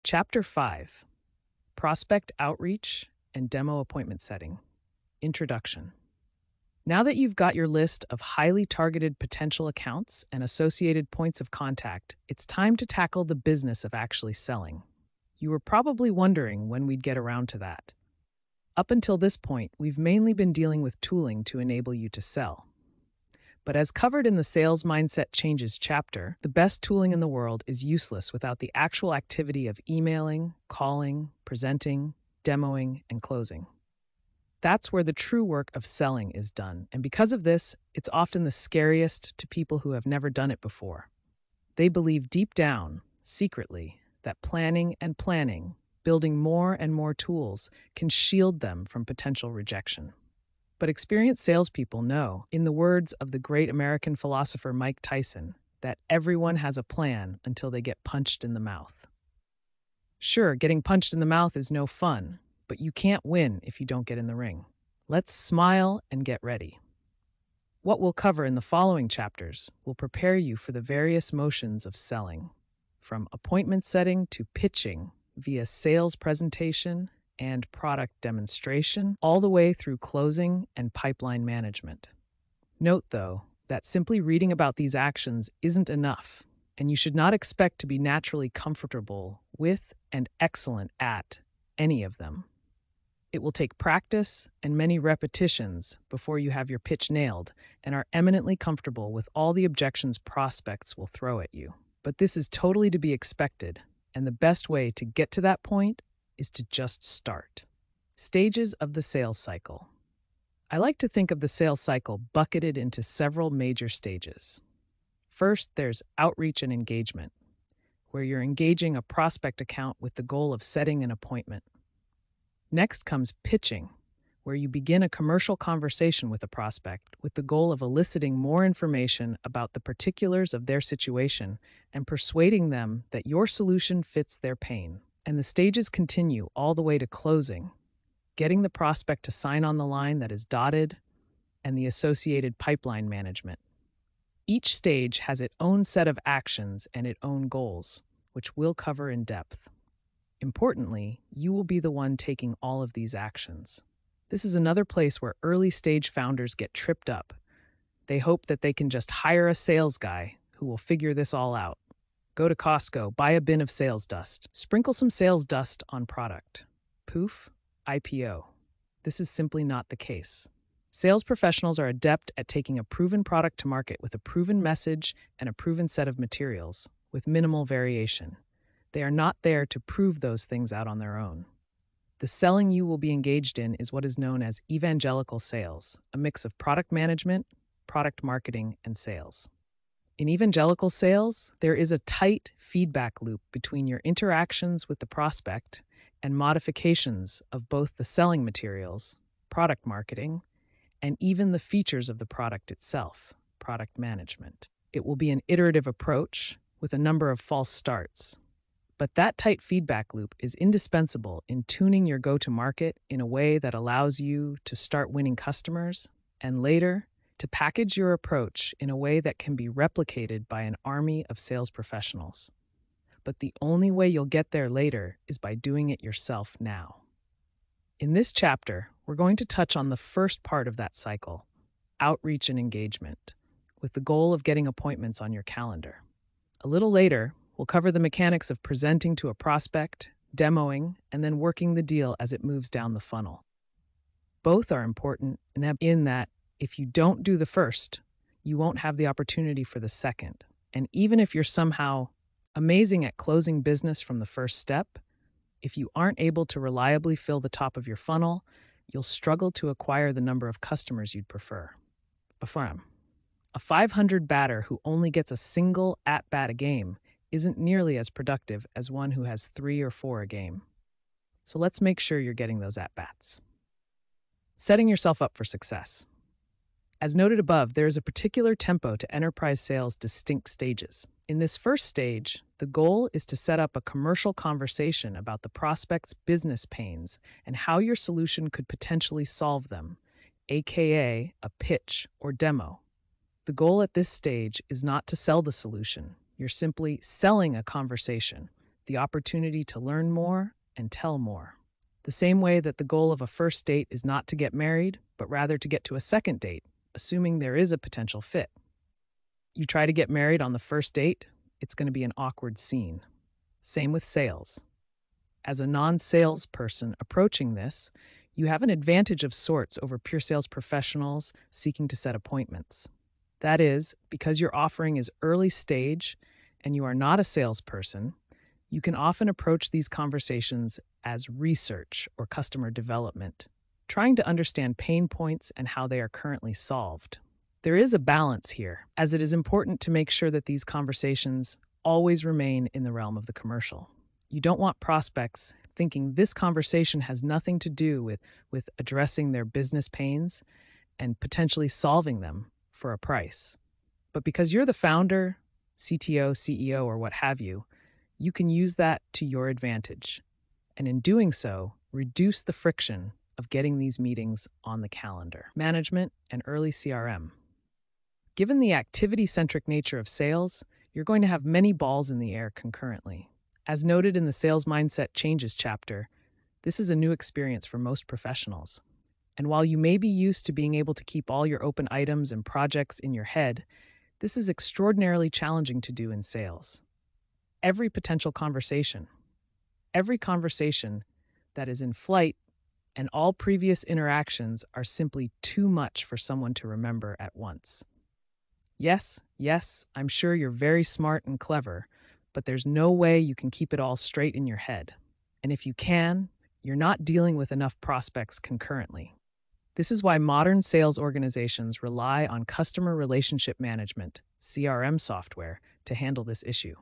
Chapter 5: Prospect Outreach and Demo Appointment Setting. Introduction. Now that you've got your list of highly targeted potential accounts and associated points of contact, it's time to tackle the business of actually selling. You were probably wondering when we'd get around to that. Up until this point, we've mainly been dealing with tooling to enable you to sell. But as covered in the Sales Mindset Changes chapter, the best tooling in the world is useless without the actual activity of emailing, calling, presenting, demoing, and closing. That's where the true work of selling is done, and because of this, it's often the scariest to people who have never done it before. They believe deep down, secretly, that planning and planning, building more and more tools, can shield them from potential rejection. But experienced salespeople know, in the words of the great American philosopher Mike Tyson, that everyone has a plan until they get punched in the mouth. Sure, getting punched in the mouth is no fun, but you can't win if you don't get in the ring. Let's smile and get ready. What we'll cover in the following chapters will prepare you for the various motions of selling, from appointment setting to pitching via sales presentation and product demonstration, all the way through closing and pipeline management. Note, though, that simply reading about these actions isn't enough, and you should not expect to be naturally comfortable with and excellent at any of them. It will take practice and many repetitions before you have your pitch nailed and are eminently comfortable with all the objections prospects will throw at you. But this is totally to be expected, and the best way to get to that point is to just start. Stages of the sales cycle. I like to think of the sales cycle bucketed into several major stages. First, there's outreach and engagement, where you're engaging a prospect account with the goal of setting an appointment. Next comes pitching, where you begin a commercial conversation with a prospect with the goal of eliciting more information about the particulars of their situation and persuading them that your solution fits their pain. And the stages continue all the way to closing, getting the prospect to sign on the line that is dotted, and the associated pipeline management. Each stage has its own set of actions and its own goals, which we'll cover in depth. Importantly, you will be the one taking all of these actions. This is another place where early-stage founders get tripped up. They hope that they can just hire a sales guy who will figure this all out. Go to Costco, buy a bin of sales dust, sprinkle some sales dust on product. Poof, IPO. This is simply not the case. Sales professionals are adept at taking a proven product to market with a proven message and a proven set of materials, with minimal variation. They are not there to prove those things out on their own. The selling you will be engaged in is what is known as evangelical sales, a mix of product management, product marketing, and sales. In evangelical sales, there is a tight feedback loop between your interactions with the prospect and modifications of both the selling materials, product marketing, and even the features of the product itself, product management. It will be an iterative approach with a number of false starts. But that tight feedback loop is indispensable in tuning your go-to-market in a way that allows you to start winning customers and later to package your approach in a way that can be replicated by an army of sales professionals. But the only way you'll get there later is by doing it yourself now. In this chapter, we're going to touch on the first part of that cycle, outreach and engagement, with the goal of getting appointments on your calendar. A little later, we'll cover the mechanics of presenting to a prospect, demoing, and then working the deal as it moves down the funnel. Both are important in that if you don't do the first, you won't have the opportunity for the second. And even if you're somehow amazing at closing business from the first step, if you aren't able to reliably fill the top of your funnel, you'll struggle to acquire the number of customers you'd prefer. A 500 batter who only gets a single at-bat a game isn't nearly as productive as one who has 3 or 4 a game. So let's make sure you're getting those at-bats. Setting yourself up for success. As noted above, there is a particular tempo to enterprise sales' distinct stages. In this first stage, the goal is to set up a commercial conversation about the prospect's business pains and how your solution could potentially solve them, aka a pitch or demo. The goal at this stage is not to sell the solution. You're simply selling a conversation, the opportunity to learn more and tell more. The same way that the goal of a first date is not to get married, but rather to get to a second date, assuming there is a potential fit. You try to get married on the first date, it's going to be an awkward scene. Same with sales. As a non-sales person approaching this, you have an advantage of sorts over pure sales professionals seeking to set appointments. That is, because your offering is early stage and you are not a salesperson, you can often approach these conversations as research or customer development, trying to understand pain points and how they are currently solved. There is a balance here, as it is important to make sure that these conversations always remain in the realm of the commercial. You don't want prospects thinking this conversation has nothing to do with addressing their business pains and potentially solving them for a price. But because you're the founder, CTO, CEO, or what have you, you can use that to your advantage. And in doing so, reduce the friction of getting these meetings on the calendar. Management and early CRM. Given the activity-centric nature of sales, you're going to have many balls in the air concurrently. As noted in the Sales Mindset Changes chapter, this is a new experience for most professionals. And while you may be used to being able to keep all your open items and projects in your head, this is extraordinarily challenging to do in sales. Every conversation that is in flight and all previous interactions are simply too much for someone to remember at once. Yes, I'm sure you're very smart and clever, but there's no way you can keep it all straight in your head. And if you can, you're not dealing with enough prospects concurrently. This is why modern sales organizations rely on customer relationship management, CRM software, to handle this issue.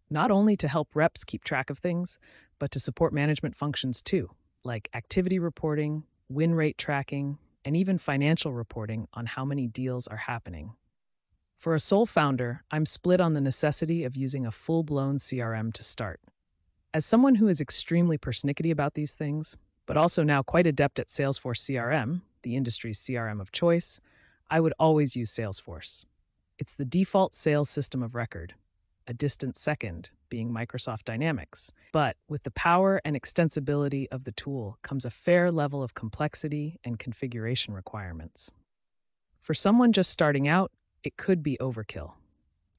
Not only to help reps keep track of things, but to support management functions too, like activity reporting, win rate tracking, and even financial reporting on how many deals are happening. For a sole founder, I'm split on the necessity of using a full-blown CRM to start. As someone who is extremely persnickety about these things, but also now quite adept at Salesforce CRM, the industry's CRM of choice, I would always use Salesforce. It's the default sales system of record, a distant second being Microsoft Dynamics. But with the power and extensibility of the tool comes a fair level of complexity and configuration requirements. For someone just starting out, it could be overkill.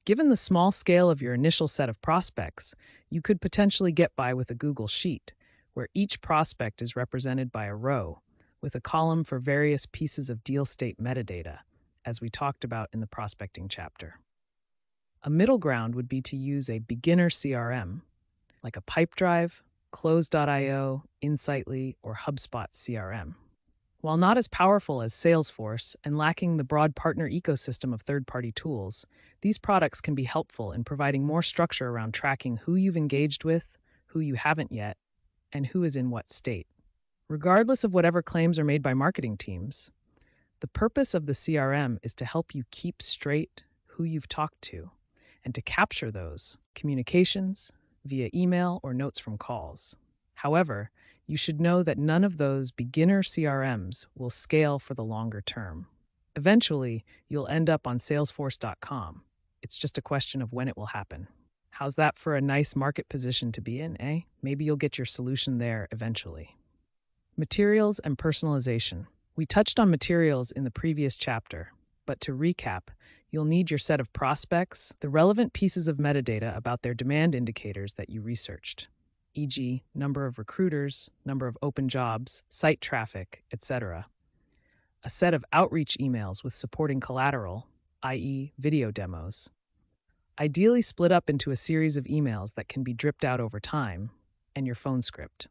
Given the small scale of your initial set of prospects, you could potentially get by with a Google Sheet, where each prospect is represented by a row, with a column for various pieces of deal state metadata, as we talked about in the prospecting chapter. A middle ground would be to use a beginner CRM, like a Pipedrive, Close.io, Insightly, or HubSpot CRM. While not as powerful as Salesforce and lacking the broad partner ecosystem of third-party tools, these products can be helpful in providing more structure around tracking who you've engaged with, who you haven't yet, and who is in what state. Regardless of whatever claims are made by marketing teams, the purpose of the CRM is to help you keep straight who you've talked to and to capture those communications via email or notes from calls. However, you should know that none of those beginner CRMs will scale for the longer term. Eventually, you'll end up on Salesforce.com. It's just a question of when it will happen. How's that for a nice market position to be in, eh? Maybe you'll get your solution there eventually. Materials and personalization. We touched on materials in the previous chapter, but to recap, you'll need your set of prospects, the relevant pieces of metadata about their demand indicators that you researched, e.g., number of recruiters, number of open jobs, site traffic, etc. A set of outreach emails with supporting collateral, i.e., video demos. Ideally split up into a series of emails that can be dripped out over time, and your phone script.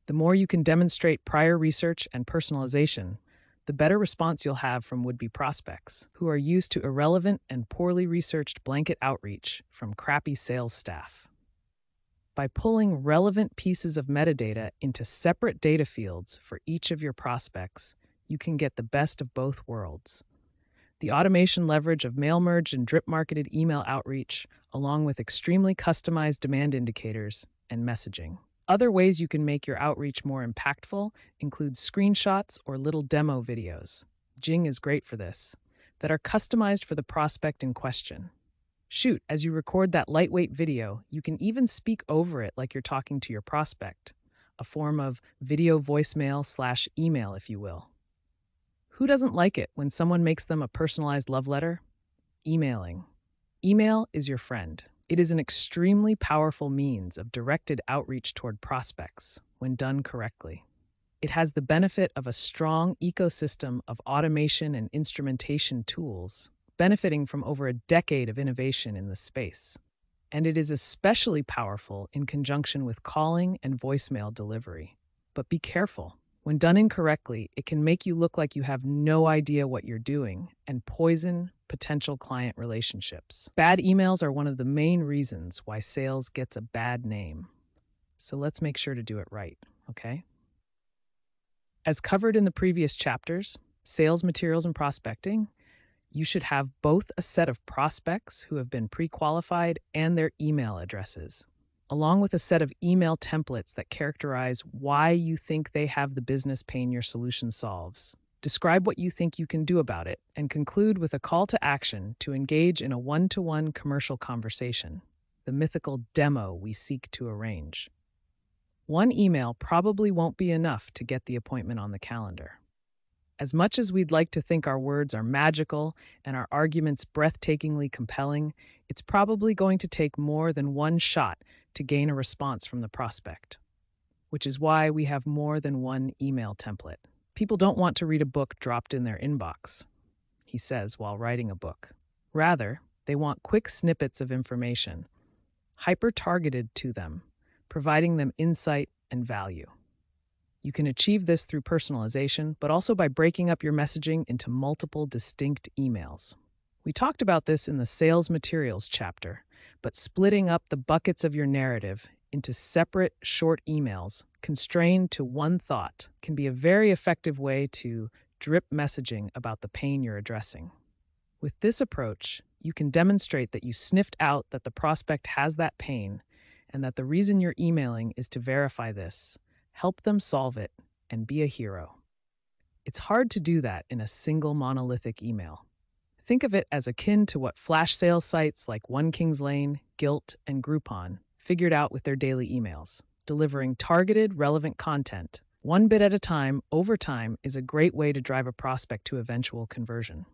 The more you can demonstrate prior research and personalization, the better response you'll have from would-be prospects who are used to irrelevant and poorly researched blanket outreach from crappy sales staff. By pulling relevant pieces of metadata into separate data fields for each of your prospects, you can get the best of both worlds. The automation leverage of mail-merged and drip-marketed email outreach, along with extremely customized demand indicators and messaging. Other ways you can make your outreach more impactful include screenshots or little demo videos. Jing is great for this, that are customized for the prospect in question. Shoot, as you record that lightweight video, you can even speak over it like you're talking to your prospect, a form of video voicemail/email, if you will. Who doesn't like it when someone makes them a personalized love letter? Emailing. Email is your friend. It is an extremely powerful means of directed outreach toward prospects when done correctly. It has the benefit of a strong ecosystem of automation and instrumentation tools, benefiting from over a decade of innovation in the space. And it is especially powerful in conjunction with calling and voicemail delivery. But be careful. When done incorrectly, it can make you look like you have no idea what you're doing and poison potential client relationships. Bad emails are one of the main reasons why sales gets a bad name. So let's make sure to do it right, okay? As covered in the previous chapters, sales materials and prospecting, you should have both a set of prospects who have been pre-qualified and their email addresses, along with a set of email templates that characterize why you think they have the business pain your solution solves. Describe what you think you can do about it, and conclude with a call to action to engage in a one-to-one commercial conversation, the mythical demo we seek to arrange. One email probably won't be enough to get the appointment on the calendar. As much as we'd like to think our words are magical and our arguments breathtakingly compelling, it's probably going to take more than one shot to gain a response from the prospect, which is why we have more than one email template. People don't want to read a book dropped in their inbox, he says while writing a book. Rather, they want quick snippets of information, hyper-targeted to them, providing them insight and value. You can achieve this through personalization, but also by breaking up your messaging into multiple distinct emails. We talked about this in the sales materials chapter, but splitting up the buckets of your narrative into separate short emails constrained to one thought can be a very effective way to drip messaging about the pain you're addressing. With this approach, you can demonstrate that you sniffed out that the prospect has that pain and that the reason you're emailing is to verify this, help them solve it, and be a hero. It's hard to do that in a single monolithic email. Think of it as akin to what flash sales sites like One Kings Lane, Gilt, and Groupon figured out with their daily emails. Delivering targeted, relevant content, one bit at a time, over time, is a great way to drive a prospect to eventual conversion.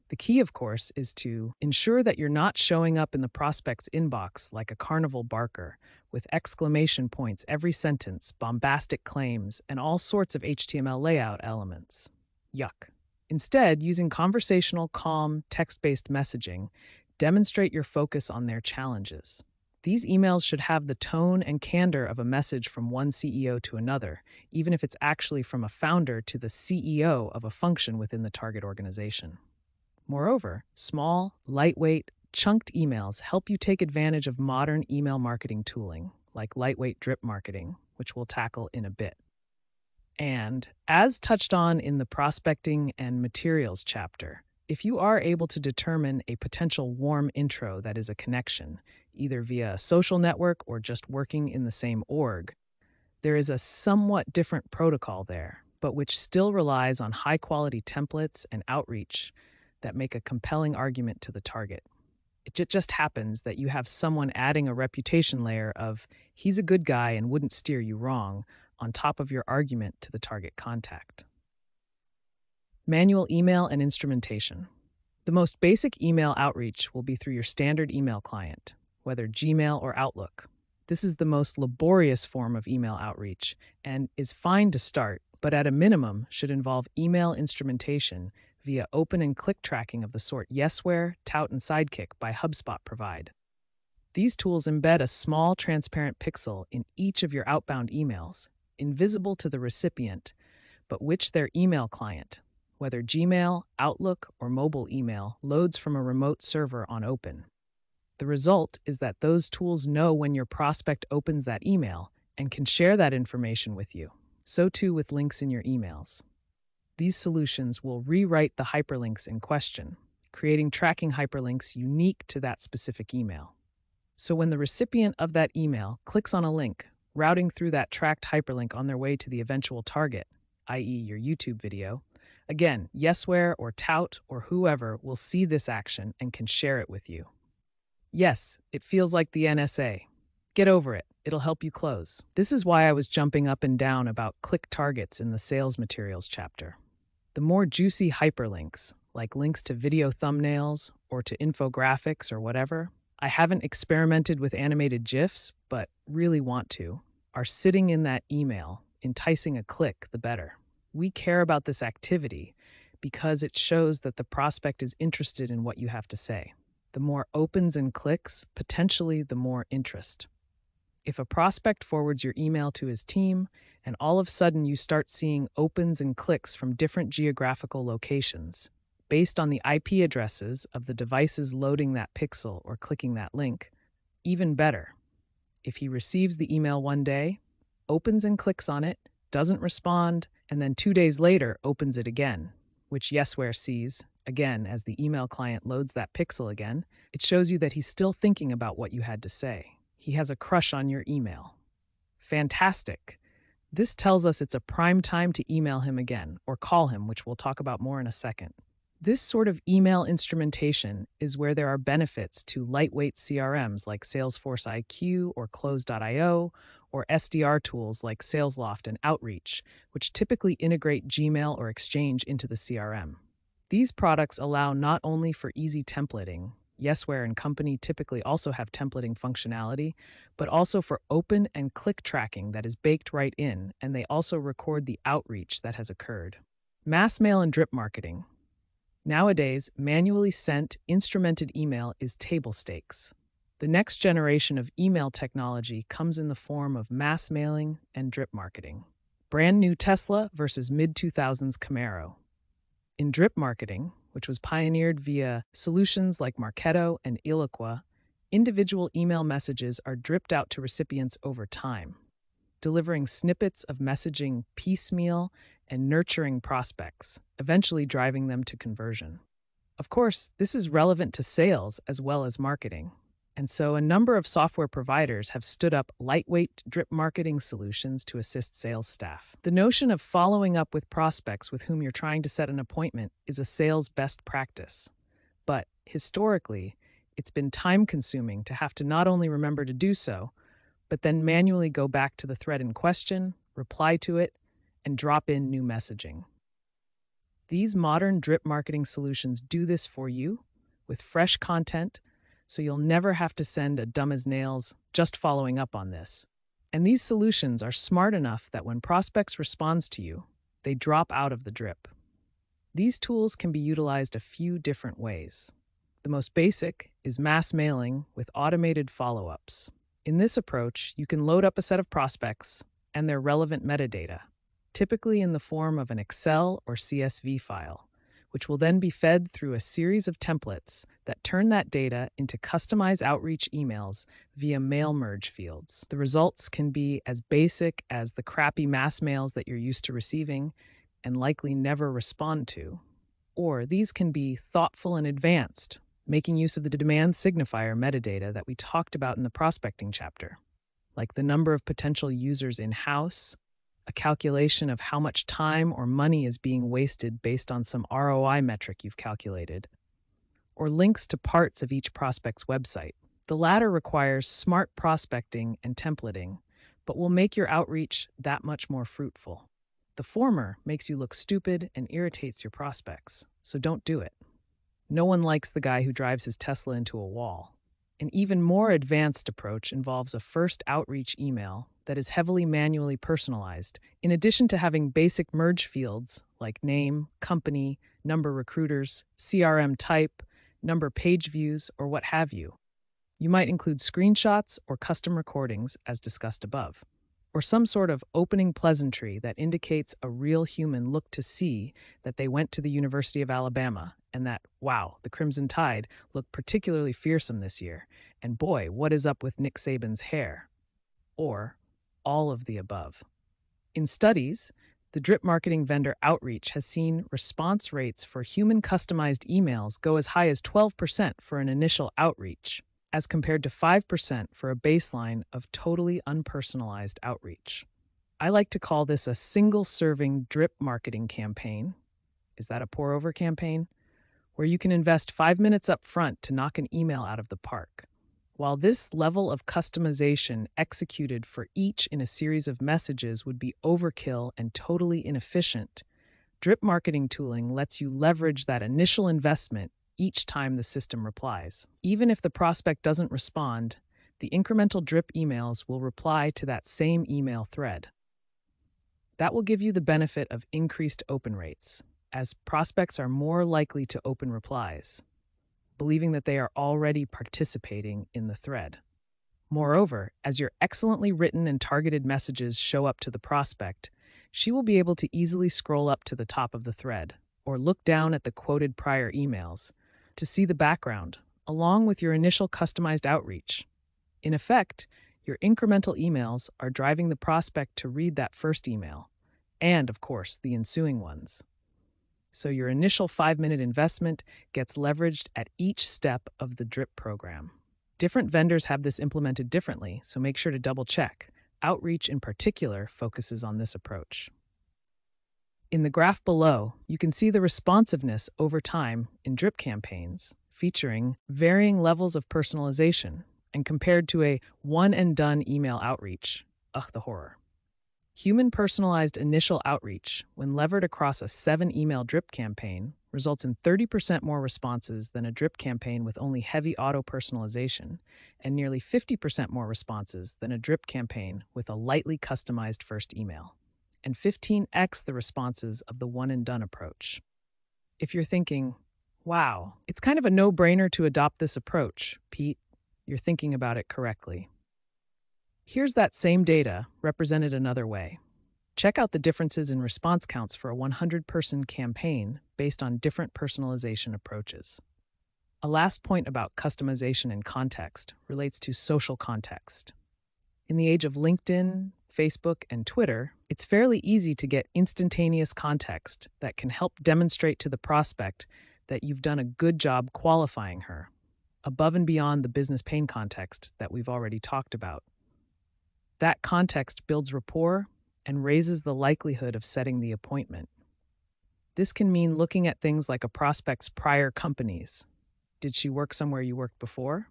The key, of course, is to ensure that you're not showing up in the prospect's inbox like a carnival barker, with exclamation points every sentence, bombastic claims, and all sorts of HTML layout elements. Yuck. Instead, using conversational, calm, text-based messaging, demonstrate your focus on their challenges. These emails should have the tone and candor of a message from one CEO to another, even if it's actually from a founder to the CEO of a function within the target organization. Moreover, small, lightweight, chunked emails help you take advantage of modern email marketing tooling, like lightweight drip marketing, which we'll tackle in a bit. And, as touched on in the prospecting and materials chapter, if you are able to determine a potential warm intro that is a connection, either via a social network or just working in the same org, there is a somewhat different protocol there, but which still relies on high-quality templates and outreach that make a compelling argument to the target. It just happens that you have someone adding a reputation layer of, he's a good guy and wouldn't steer you wrong, on top of your argument to the target contact. Manual email and instrumentation. The most basic email outreach will be through your standard email client, whether Gmail or Outlook. This is the most laborious form of email outreach and is fine to start, but at a minimum should involve email instrumentation via open and click tracking of the sort Yesware, Tout, and Sidekick by HubSpot provide. These tools embed a small transparent pixel in each of your outbound emails, invisible to the recipient, but which their email client, whether Gmail, Outlook, or mobile email, loads from a remote server on open. The result is that those tools know when your prospect opens that email and can share that information with you. So too with links in your emails. These solutions will rewrite the hyperlinks in question, creating tracking hyperlinks unique to that specific email. So when the recipient of that email clicks on a link, routing through that tracked hyperlink on their way to the eventual target, i.e. your YouTube video, again, Yesware or Tout or whoever will see this action and can share it with you. Yes, it feels like the NSA. Get over it. It'll help you close. This is why I was jumping up and down about click targets in the sales materials chapter. The more juicy hyperlinks, like links to video thumbnails or to infographics or whatever, I haven't experimented with animated GIFs, but really want to, are sitting in that email, enticing a click, the better. We care about this activity because it shows that the prospect is interested in what you have to say. The more opens and clicks, potentially the more interest. If a prospect forwards your email to his team, and all of a sudden you start seeing opens and clicks from different geographical locations, based on the IP addresses of the devices loading that pixel or clicking that link, even better. If he receives the email one day, opens and clicks on it, doesn't respond, and then 2 days later opens it again, which Yesware sees, again, as the email client loads that pixel again, it shows you that he's still thinking about what you had to say. He has a crush on your email. Fantastic. This tells us it's a prime time to email him again, or call him, which we'll talk about more in a second. This sort of email instrumentation is where there are benefits to lightweight CRMs like Salesforce IQ or Close.io, or SDR tools like SalesLoft and Outreach, which typically integrate Gmail or Exchange into the CRM. These products allow not only for easy templating, Yesware and company typically also have templating functionality, but also for open and click tracking that is baked right in, and they also record the outreach that has occurred. Mass mail and drip marketing. Nowadays, manually sent, instrumented email is table stakes. The next generation of email technology comes in the form of mass mailing and drip marketing. Brand new Tesla versus mid-2000s Camaro. In drip marketing, which was pioneered via solutions like Marketo and Eloqua, individual email messages are dripped out to recipients over time, delivering snippets of messaging piecemeal and nurturing prospects, eventually driving them to conversion. Of course, this is relevant to sales as well as marketing. And so a number of software providers have stood up lightweight drip marketing solutions to assist sales staff. The notion of following up with prospects with whom you're trying to set an appointment is a sales best practice. But historically, it's been time-consuming to have to not only remember to do so, but then manually go back to the thread in question, reply to it, and drop in new messaging. These modern drip marketing solutions do this for you with fresh content, so you'll never have to send a dumb as nails just following up on this. And these solutions are smart enough that when prospects responds to you, they drop out of the drip. These tools can be utilized a few different ways. The most basic is mass mailing with automated follow-ups. In this approach, you can load up a set of prospects and their relevant metadata, typically in the form of an Excel or CSV file, which will then be fed through a series of templates that turn that data into customized outreach emails via mail merge fields. The results can be as basic as the crappy mass mails that you're used to receiving and likely never respond to, or these can be thoughtful and advanced, making use of the demand signifier metadata that we talked about in the prospecting chapter, like the number of potential users in-house, a calculation of how much time or money is being wasted based on some ROI metric you've calculated, or links to parts of each prospect's website. The latter requires smart prospecting and templating, but will make your outreach that much more fruitful. The former makes you look stupid and irritates your prospects, so don't do it. No one likes the guy who drives his Tesla into a wall. An even more advanced approach involves a first outreach email that is heavily manually personalized, in addition to having basic merge fields like name, company, number recruiters, CRM type, number page views, or what have you. You might include screenshots or custom recordings, as discussed above, or some sort of opening pleasantry that indicates a real human looked to see that they went to the University of Alabama and that, wow, the Crimson Tide looked particularly fearsome this year, and boy, what is up with Nick Saban's hair? Or all of the above. In studies, the drip marketing vendor Outreach has seen response rates for human customized emails go as high as 12% for an initial outreach, as compared to 5% for a baseline of totally unpersonalized outreach. I like to call this a single-serving drip marketing campaign. Is that a pour-over campaign? Where you can invest 5 minutes up front to knock an email out of the park. While this level of customization executed for each in a series of messages would be overkill and totally inefficient, drip marketing tooling lets you leverage that initial investment each time the system replies. Even if the prospect doesn't respond, the incremental drip emails will reply to that same email thread. That will give you the benefit of increased open rates, as prospects are more likely to open replies, believing that they are already participating in the thread. Moreover, as your excellently written and targeted messages show up to the prospect, she will be able to easily scroll up to the top of the thread or look down at the quoted prior emails to see the background, along with your initial customized outreach. In effect, your incremental emails are driving the prospect to read that first email, and, of course, the ensuing ones. So your initial 5-minute investment gets leveraged at each step of the drip program. Different vendors have this implemented differently, so make sure to double check. Outreach in particular focuses on this approach. In the graph below, you can see the responsiveness over time in drip campaigns, featuring varying levels of personalization, and compared to a one-and-done email outreach. Ugh, the horror. Human personalized initial outreach, when levered across a 7-email drip campaign, results in 30% more responses than a drip campaign with only heavy auto-personalization, and nearly 50% more responses than a drip campaign with a lightly customized first email, and 15x the responses of the one-and-done approach. If you're thinking, wow, it's kind of a no-brainer to adopt this approach, Pete, you're thinking about it correctly. Here's that same data represented another way. Check out the differences in response counts for a 100-person campaign based on different personalization approaches. A last point about customization and context relates to social context. In the age of LinkedIn, Facebook, and Twitter, it's fairly easy to get instantaneous context that can help demonstrate to the prospect that you've done a good job qualifying her, above and beyond the business pain context that we've already talked about. That context builds rapport and raises the likelihood of setting the appointment. This can mean looking at things like a prospect's prior companies. Did she work somewhere you worked before?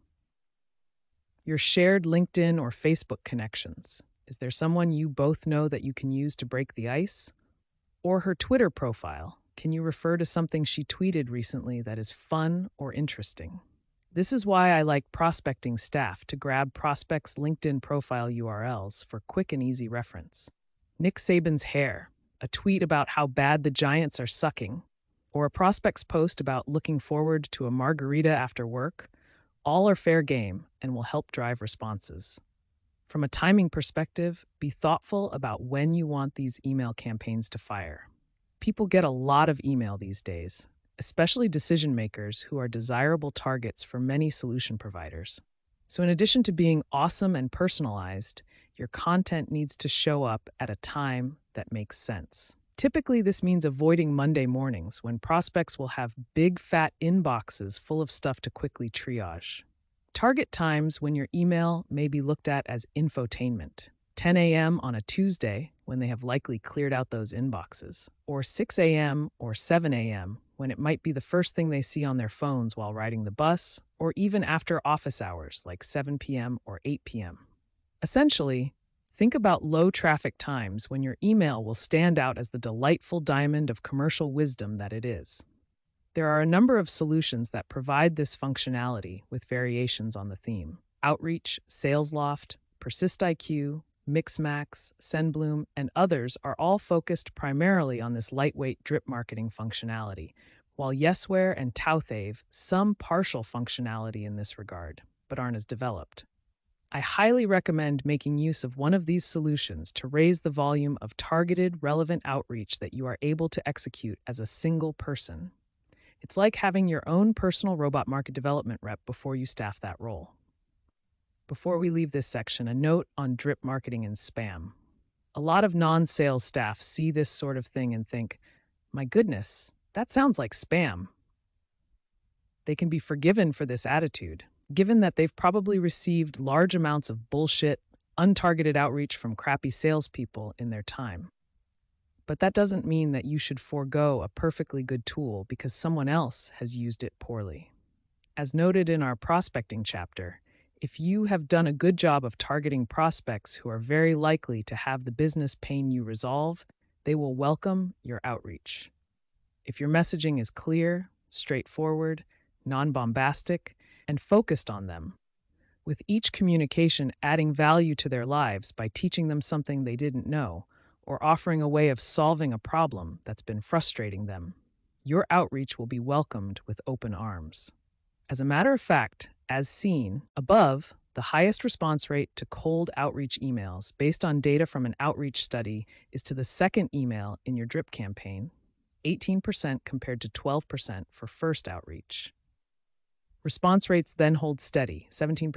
Your shared LinkedIn or Facebook connections. Is there someone you both know that you can use to break the ice? Or her Twitter profile. Can you refer to something she tweeted recently that is fun or interesting? This is why I like prospecting staff to grab prospects' LinkedIn profile URLs for quick and easy reference. Nick Saban's hair, a tweet about how bad the Giants are sucking, or a prospect's post about looking forward to a margarita after work, all are fair game and will help drive responses. From a timing perspective, be thoughtful about when you want these email campaigns to fire. People get a lot of email these days, especially decision makers who are desirable targets for many solution providers. So in addition to being awesome and personalized, your content needs to show up at a time that makes sense. Typically, this means avoiding Monday mornings when prospects will have big fat inboxes full of stuff to quickly triage. Target times when your email may be looked at as infotainment. 10 a.m. on a Tuesday when they have likely cleared out those inboxes, or 6 a.m. or 7 a.m. when it might be the first thing they see on their phones while riding the bus, or even after office hours like 7 p.m. or 8 p.m. Essentially, think about low traffic times when your email will stand out as the delightful diamond of commercial wisdom that it is. There are a number of solutions that provide this functionality with variations on the theme. Outreach, SalesLoft, PersistIQ, Mixmax, SendBloom, and others are all focused primarily on this lightweight drip marketing functionality, while Yesware and Towthave some partial functionality in this regard, but aren't as developed. I highly recommend making use of one of these solutions to raise the volume of targeted, relevant outreach that you are able to execute as a single person. It's like having your own personal robot market development rep before you staff that role. Before we leave this section, a note on drip marketing and spam. A lot of non-sales staff see this sort of thing and think, my goodness, that sounds like spam. They can be forgiven for this attitude, given that they've probably received large amounts of bullshit, untargeted outreach from crappy salespeople in their time. But that doesn't mean that you should forego a perfectly good tool because someone else has used it poorly. As noted in our prospecting chapter, If you have done a good job of targeting prospects who are very likely to have the business pain you resolve, they will welcome your outreach. If your messaging is clear, straightforward, non-bombastic, and focused on them, with each communication adding value to their lives by teaching them something they didn't know or offering a way of solving a problem that's been frustrating them, your outreach will be welcomed with open arms. As a matter of fact, as seen above, the highest response rate to cold outreach emails based on data from an outreach study is to the second email in your drip campaign, 18% compared to 12% for first outreach. Response rates then hold steady, 17%,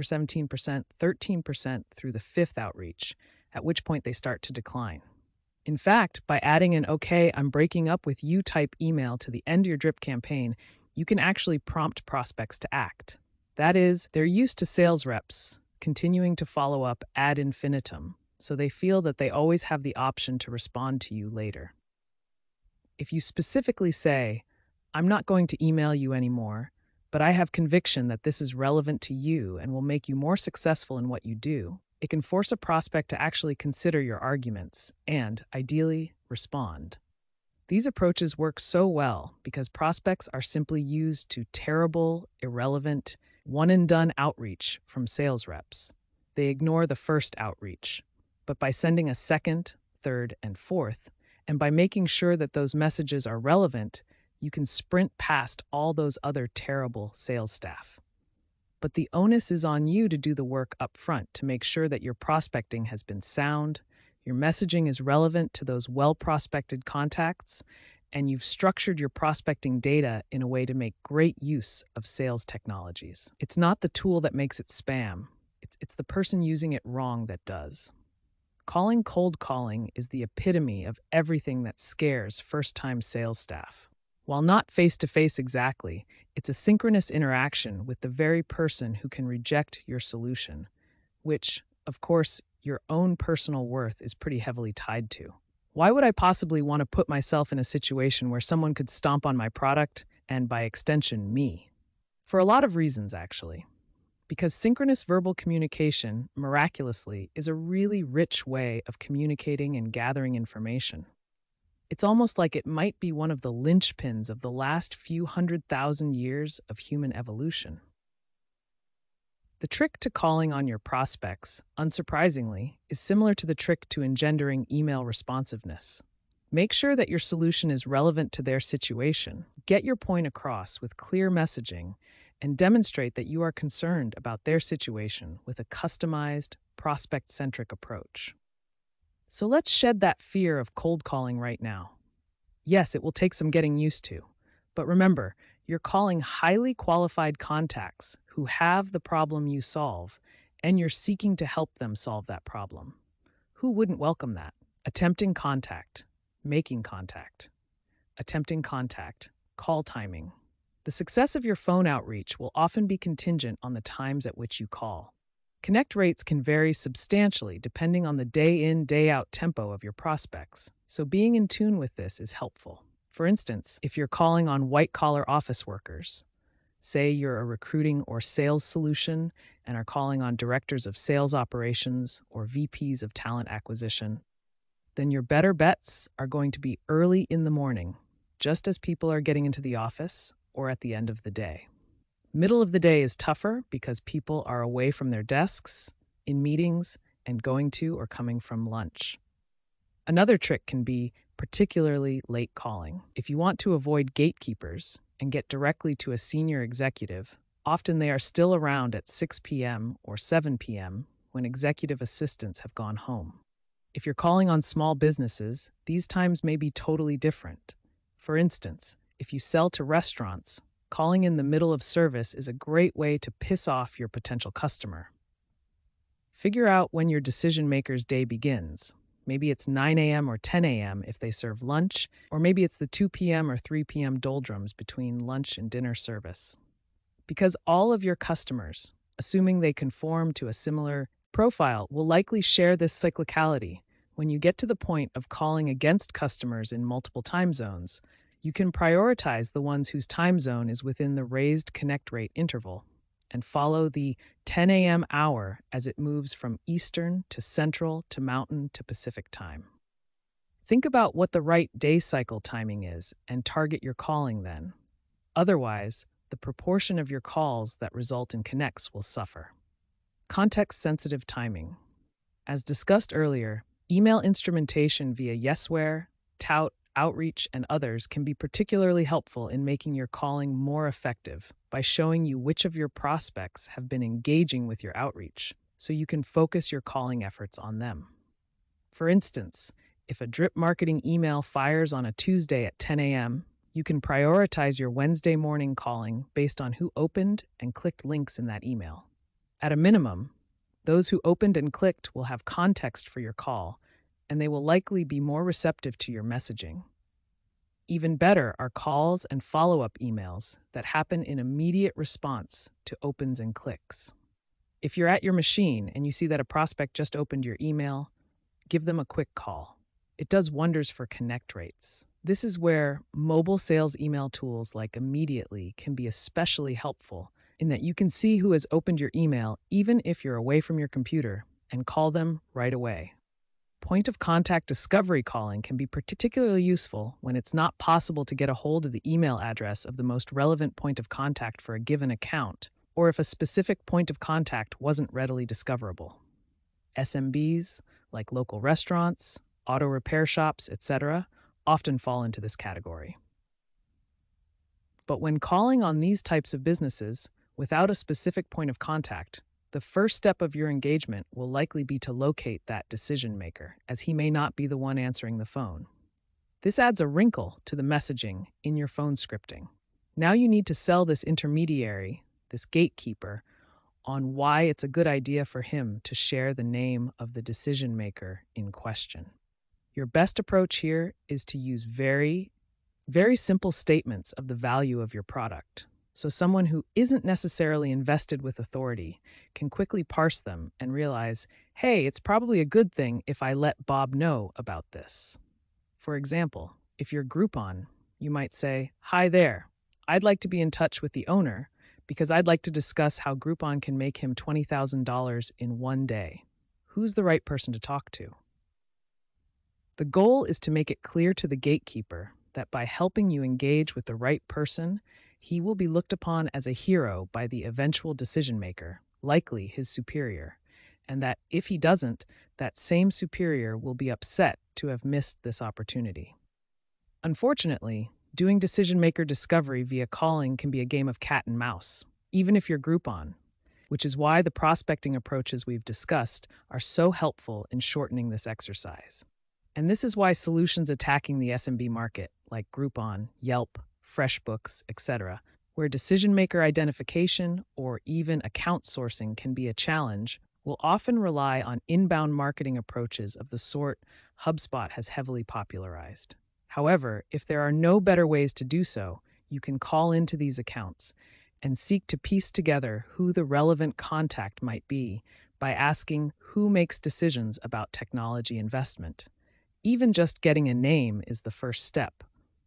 13% through the fifth outreach, at which point they start to decline. In fact, by adding an "Okay, I'm breaking up with you" type email to the end of your drip campaign, you can actually prompt prospects to act. That is, they're used to sales reps continuing to follow up ad infinitum, so they feel that they always have the option to respond to you later. If you specifically say, "I'm not going to email you anymore, but I have conviction that this is relevant to you and will make you more successful in what you do," it can force a prospect to actually consider your arguments and, ideally, respond. These approaches work so well because prospects are simply used to terrible, irrelevant, one-and-done outreach from sales reps. They ignore the first outreach. But by sending a second, third, and fourth, and by making sure that those messages are relevant, you can sprint past all those other terrible sales staff. But the onus is on you to do the work up front to make sure that your prospecting has been sound, your messaging is relevant to those well-prospected contacts, and you've structured your prospecting data in a way to make great use of sales technologies. It's not the tool that makes it spam. It's the person using it wrong that does. Calling cold calling is the epitome of everything that scares first-time sales staff. While not face-to-face exactly, it's a synchronous interaction with the very person who can reject your solution, which, of course, your own personal worth is pretty heavily tied to. Why would I possibly want to put myself in a situation where someone could stomp on my product and, by extension, me? For a lot of reasons, actually. Because synchronous verbal communication, miraculously, is a really rich way of communicating and gathering information. It's almost like it might be one of the linchpins of the last few 100,000 years of human evolution. The trick to calling on your prospects, unsurprisingly, is similar to the trick to engendering email responsiveness. Make sure that your solution is relevant to their situation, get your point across with clear messaging, and demonstrate that you are concerned about their situation with a customized, prospect-centric approach. So let's shed that fear of cold calling right now. Yes, it will take some getting used to, but remember, you're calling highly qualified contacts who have the problem you solve, and you're seeking to help them solve that problem. Who wouldn't welcome that? Attempting contact, making contact, attempting contact, call timing. The success of your phone outreach will often be contingent on the times at which you call. Connect rates can vary substantially depending on the day-in, day-out tempo of your prospects, so being in tune with this is helpful. For instance, if you're calling on white-collar office workers, say you're a recruiting or sales solution and are calling on directors of sales operations or VPs of talent acquisition, then your better bets are going to be early in the morning, just as people are getting into the office or at the end of the day. Middle of the day is tougher because people are away from their desks, in meetings, and going to or coming from lunch. Another trick can be particularly late calling. If you want to avoid gatekeepers and get directly to a senior executive, often they are still around at 6 p.m. or 7 p.m. when executive assistants have gone home. If you're calling on small businesses, these times may be totally different. For instance, if you sell to restaurants, calling in the middle of service is a great way to piss off your potential customer. Figure out when your decision maker's day begins. Maybe it's 9 a.m. or 10 a.m. if they serve lunch, or maybe it's the 2 p.m. or 3 p.m. doldrums between lunch and dinner service. Because all of your customers, assuming they conform to a similar profile, will likely share this cyclicality. When you get to the point of calling against customers in multiple time zones, you can prioritize the ones whose time zone is within the raised connect rate interval. and follow the 10 a.m. hour as it moves from Eastern to Central to Mountain to Pacific time. Think about what the right day cycle timing is and target your calling then. Otherwise, the proportion of your calls that result in connects will suffer. Context-sensitive timing. As discussed earlier, email instrumentation via Yesware, Tout, Outreach, and others can be particularly helpful in making your calling more effective by showing you which of your prospects have been engaging with your outreach, so you can focus your calling efforts on them. For instance, if a drip marketing email fires on a Tuesday at 10 a.m., you can prioritize your Wednesday morning calling based on who opened and clicked links in that email. At a minimum, those who opened and clicked will have context for your call, and they will likely be more receptive to your messaging. Even better are calls and follow-up emails that happen in immediate response to opens and clicks. If you're at your machine and you see that a prospect just opened your email, give them a quick call. It does wonders for connect rates. This is where mobile sales email tools like Immediately can be especially helpful in that you can see who has opened your email even if you're away from your computer and call them right away. Point of contact discovery calling can be particularly useful when it's not possible to get a hold of the email address of the most relevant point of contact for a given account, or if a specific point of contact wasn't readily discoverable. SMBs, like local restaurants, auto repair shops, etc., often fall into this category. But when calling on these types of businesses without a specific point of contact, the first step of your engagement will likely be to locate that decision maker, as he may not be the one answering the phone. This adds a wrinkle to the messaging in your phone scripting. Now you need to sell this intermediary, this gatekeeper, on why it's a good idea for him to share the name of the decision maker in question. Your best approach here is to use very simple statements of the value of your product, so someone who isn't necessarily invested with authority can quickly parse them and realize, hey, it's probably a good thing if I let Bob know about this. For example, if you're Groupon, you might say, "Hi there, I'd like to be in touch with the owner because I'd like to discuss how Groupon can make him $20,000 in one day. Who's the right person to talk to?" The goal is to make it clear to the gatekeeper that by helping you engage with the right person, he will be looked upon as a hero by the eventual decision maker, likely his superior, and that if he doesn't, that same superior will be upset to have missed this opportunity. Unfortunately, doing decision maker discovery via calling can be a game of cat and mouse, even if you're Groupon, which is why the prospecting approaches we've discussed are so helpful in shortening this exercise. And this is why solutions attacking the SMB market, like Groupon, Yelp, FreshBooks, etc., where decision-maker identification or even account sourcing can be a challenge, will often rely on inbound marketing approaches of the sort HubSpot has heavily popularized. However, if there are no better ways to do so, you can call into these accounts and seek to piece together who the relevant contact might be by asking who makes decisions about technology investment. Even just getting a name is the first step,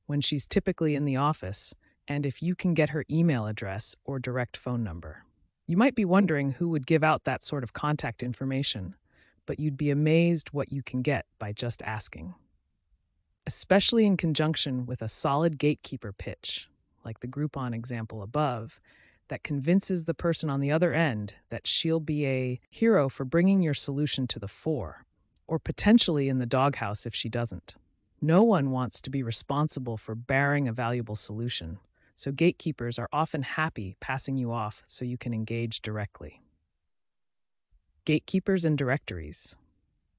when she's typically in the office, and if you can get her email address or direct phone number. You might be wondering who would give out that sort of contact information, but you'd be amazed what you can get by just asking. Especially in conjunction with a solid gatekeeper pitch, like the Groupon example above, that convinces the person on the other end that she'll be a hero for bringing your solution to the fore, or potentially in the doghouse if she doesn't. No one wants to be responsible for bearing a valuable solution, so gatekeepers are often happy passing you off so you can engage directly. Gatekeepers and directories.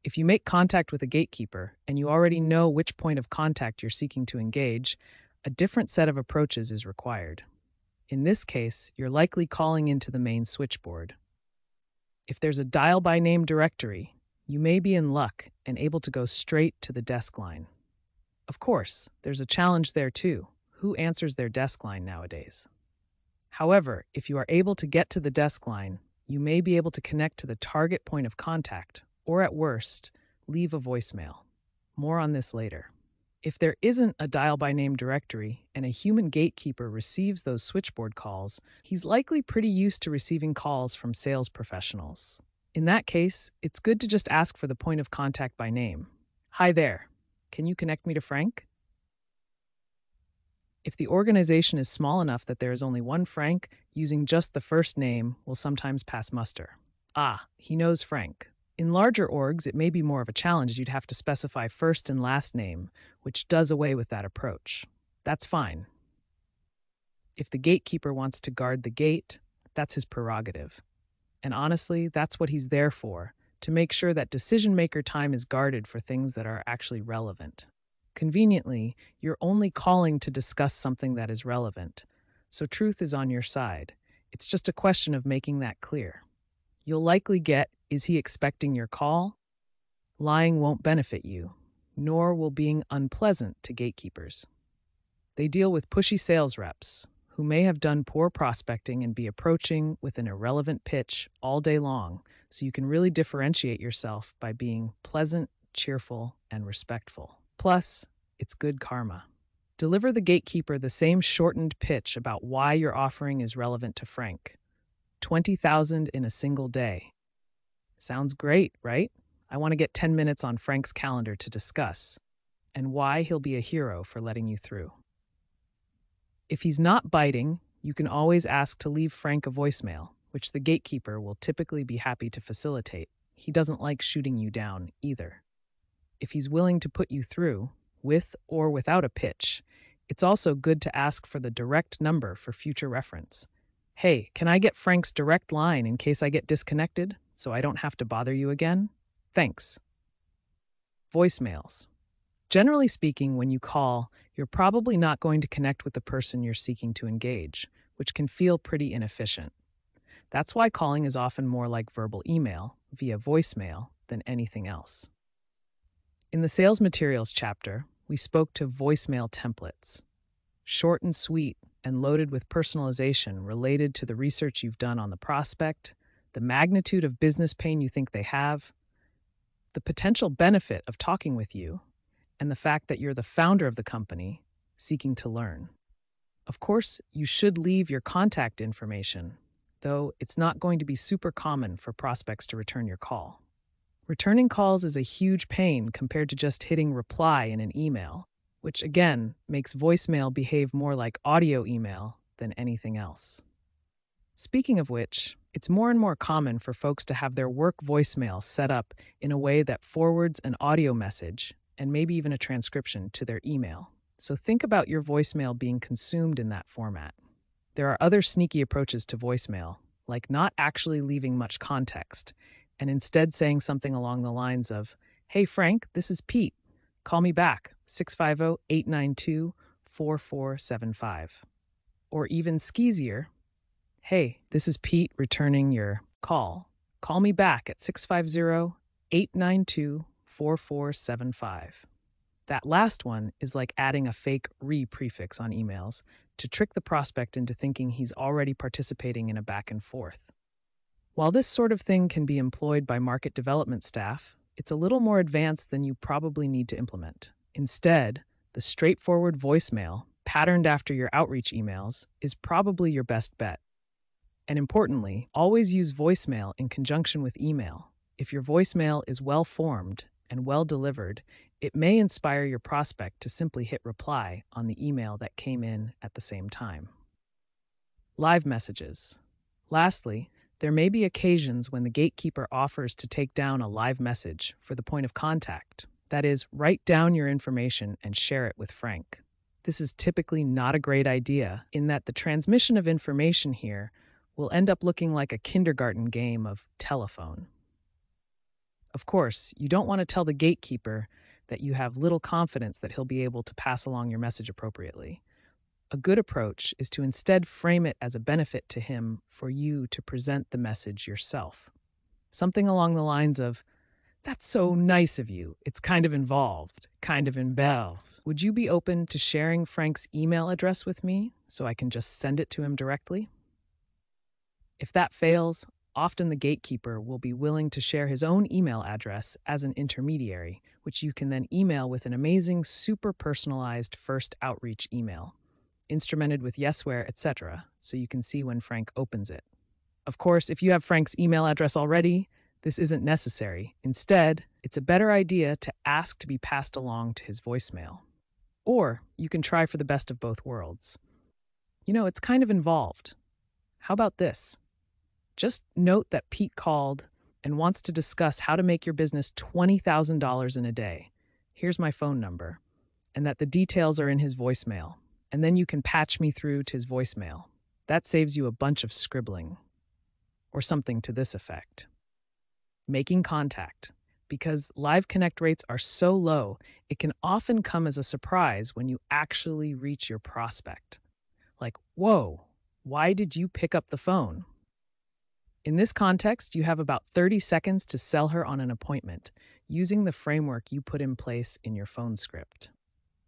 If you make contact with a gatekeeper and you already know which point of contact you're seeking to engage, a different set of approaches is required. In this case, you're likely calling into the main switchboard. If there's a dial-by-name directory, you may be in luck and able to go straight to the desk line. Of course, there's a challenge there too. Who answers their desk line nowadays? However, if you are able to get to the desk line, you may be able to connect to the target point of contact, or at worst, leave a voicemail. More on this later. If there isn't a dial by name directory and a human gatekeeper receives those switchboard calls, he's likely pretty used to receiving calls from sales professionals. In that case, it's good to just ask for the point of contact by name. Hi there. Can you connect me to Frank? If the organization is small enough that there is only one Frank, using just the first name will sometimes pass muster. Ah, he knows Frank. In larger orgs, it may be more of a challenge as you'd have to specify first and last name, which does away with that approach. That's fine. If the gatekeeper wants to guard the gate, that's his prerogative. And honestly, that's what he's there for, to make sure that decision maker time is guarded for things that are actually relevant. Conveniently, you're only calling to discuss something that is relevant, so truth is on your side. It's just a question of making that clear. You'll likely get, is he expecting your call? Lying won't benefit you, nor will being unpleasant to gatekeepers. They deal with pushy sales reps who may have done poor prospecting and be approaching with an irrelevant pitch all day long, so you can really differentiate yourself by being pleasant, cheerful, and respectful. Plus, it's good karma. Deliver the gatekeeper the same shortened pitch about why your offering is relevant to Frank. 20,000 in a single day. Sounds great, right? I want to get 10 minutes on Frank's calendar to discuss, and why he'll be a hero for letting you through. If he's not biting, you can always ask to leave Frank a voicemail, which the gatekeeper will typically be happy to facilitate. He doesn't like shooting you down either. If he's willing to put you through, with or without a pitch, it's also good to ask for the direct number for future reference. Hey, can I get Frank's direct line in case I get disconnected so I don't have to bother you again? Thanks. Voicemails. Generally speaking, when you call, you're probably not going to connect with the person you're seeking to engage, which can feel pretty inefficient. That's why calling is often more like verbal email via voicemail than anything else. In the sales materials chapter, we spoke to voicemail templates. Short and sweet and loaded with personalization related to the research you've done on the prospect, the magnitude of business pain you think they have, the potential benefit of talking with you, and the fact that you're the founder of the company seeking to learn. Of course, you should leave your contact information, though it's not going to be super common for prospects to return your call. Returning calls is a huge pain compared to just hitting reply in an email, which again makes voicemail behave more like audio email than anything else. Speaking of which, it's more and more common for folks to have their work voicemail set up in a way that forwards an audio message and maybe even a transcription to their email. So think about your voicemail being consumed in that format. There are other sneaky approaches to voicemail, like not actually leaving much context, and instead saying something along the lines of, "Hey Frank, this is Pete. Call me back, 650-892-4475. Or even skeezier, "Hey, this is Pete returning your call. Call me back at 650-892-4475. That last one is like adding a fake re prefix on emails to trick the prospect into thinking he's already participating in a back and forth. While this sort of thing can be employed by market development staff, it's a little more advanced than you probably need to implement. Instead, the straightforward voicemail, patterned after your outreach emails, is probably your best bet. And importantly, always use voicemail in conjunction with email. If your voicemail is well-formed and well-delivered, it may inspire your prospect to simply hit reply on the email that came in at the same time. Live messages. Lastly, there may be occasions when the gatekeeper offers to take down a live message for the point of contact. That is, write down your information and share it with Frank. This is typically not a great idea in that the transmission of information here will end up looking like a kindergarten game of telephone. Of course, you don't want to tell the gatekeeper that you have little confidence that he'll be able to pass along your message appropriately. A good approach is to instead frame it as a benefit to him for you to present the message yourself. Something along the lines of, "That's so nice of you. It's kind of involved, kind of involved. Would you be open to sharing Frank's email address with me so I can just send it to him directly?" If that fails, Often the gatekeeper will be willing to share his own email address as an intermediary, which you can then email with an amazing, super personalized first outreach email, instrumented with yesware, etc., so you can see when Frank opens it. Of course, if you have Frank's email address already, this isn't necessary. Instead, it's a better idea to ask to be passed along to his voicemail. Or you can try for the best of both worlds. It's kind of involved. How about this? Just note that Pete called and wants to discuss how to make your business $20,000 in a day. Here's my phone number, and that the details are in his voicemail. And then you can patch me through to his voicemail. That saves you a bunch of scribbling. Or something to this effect. Making contact. Because live connect rates are so low, it can often come as a surprise when you actually reach your prospect. Like, whoa, why did you pick up the phone? In this context, you have about 30 seconds to sell her on an appointment using the framework you put in place in your phone script.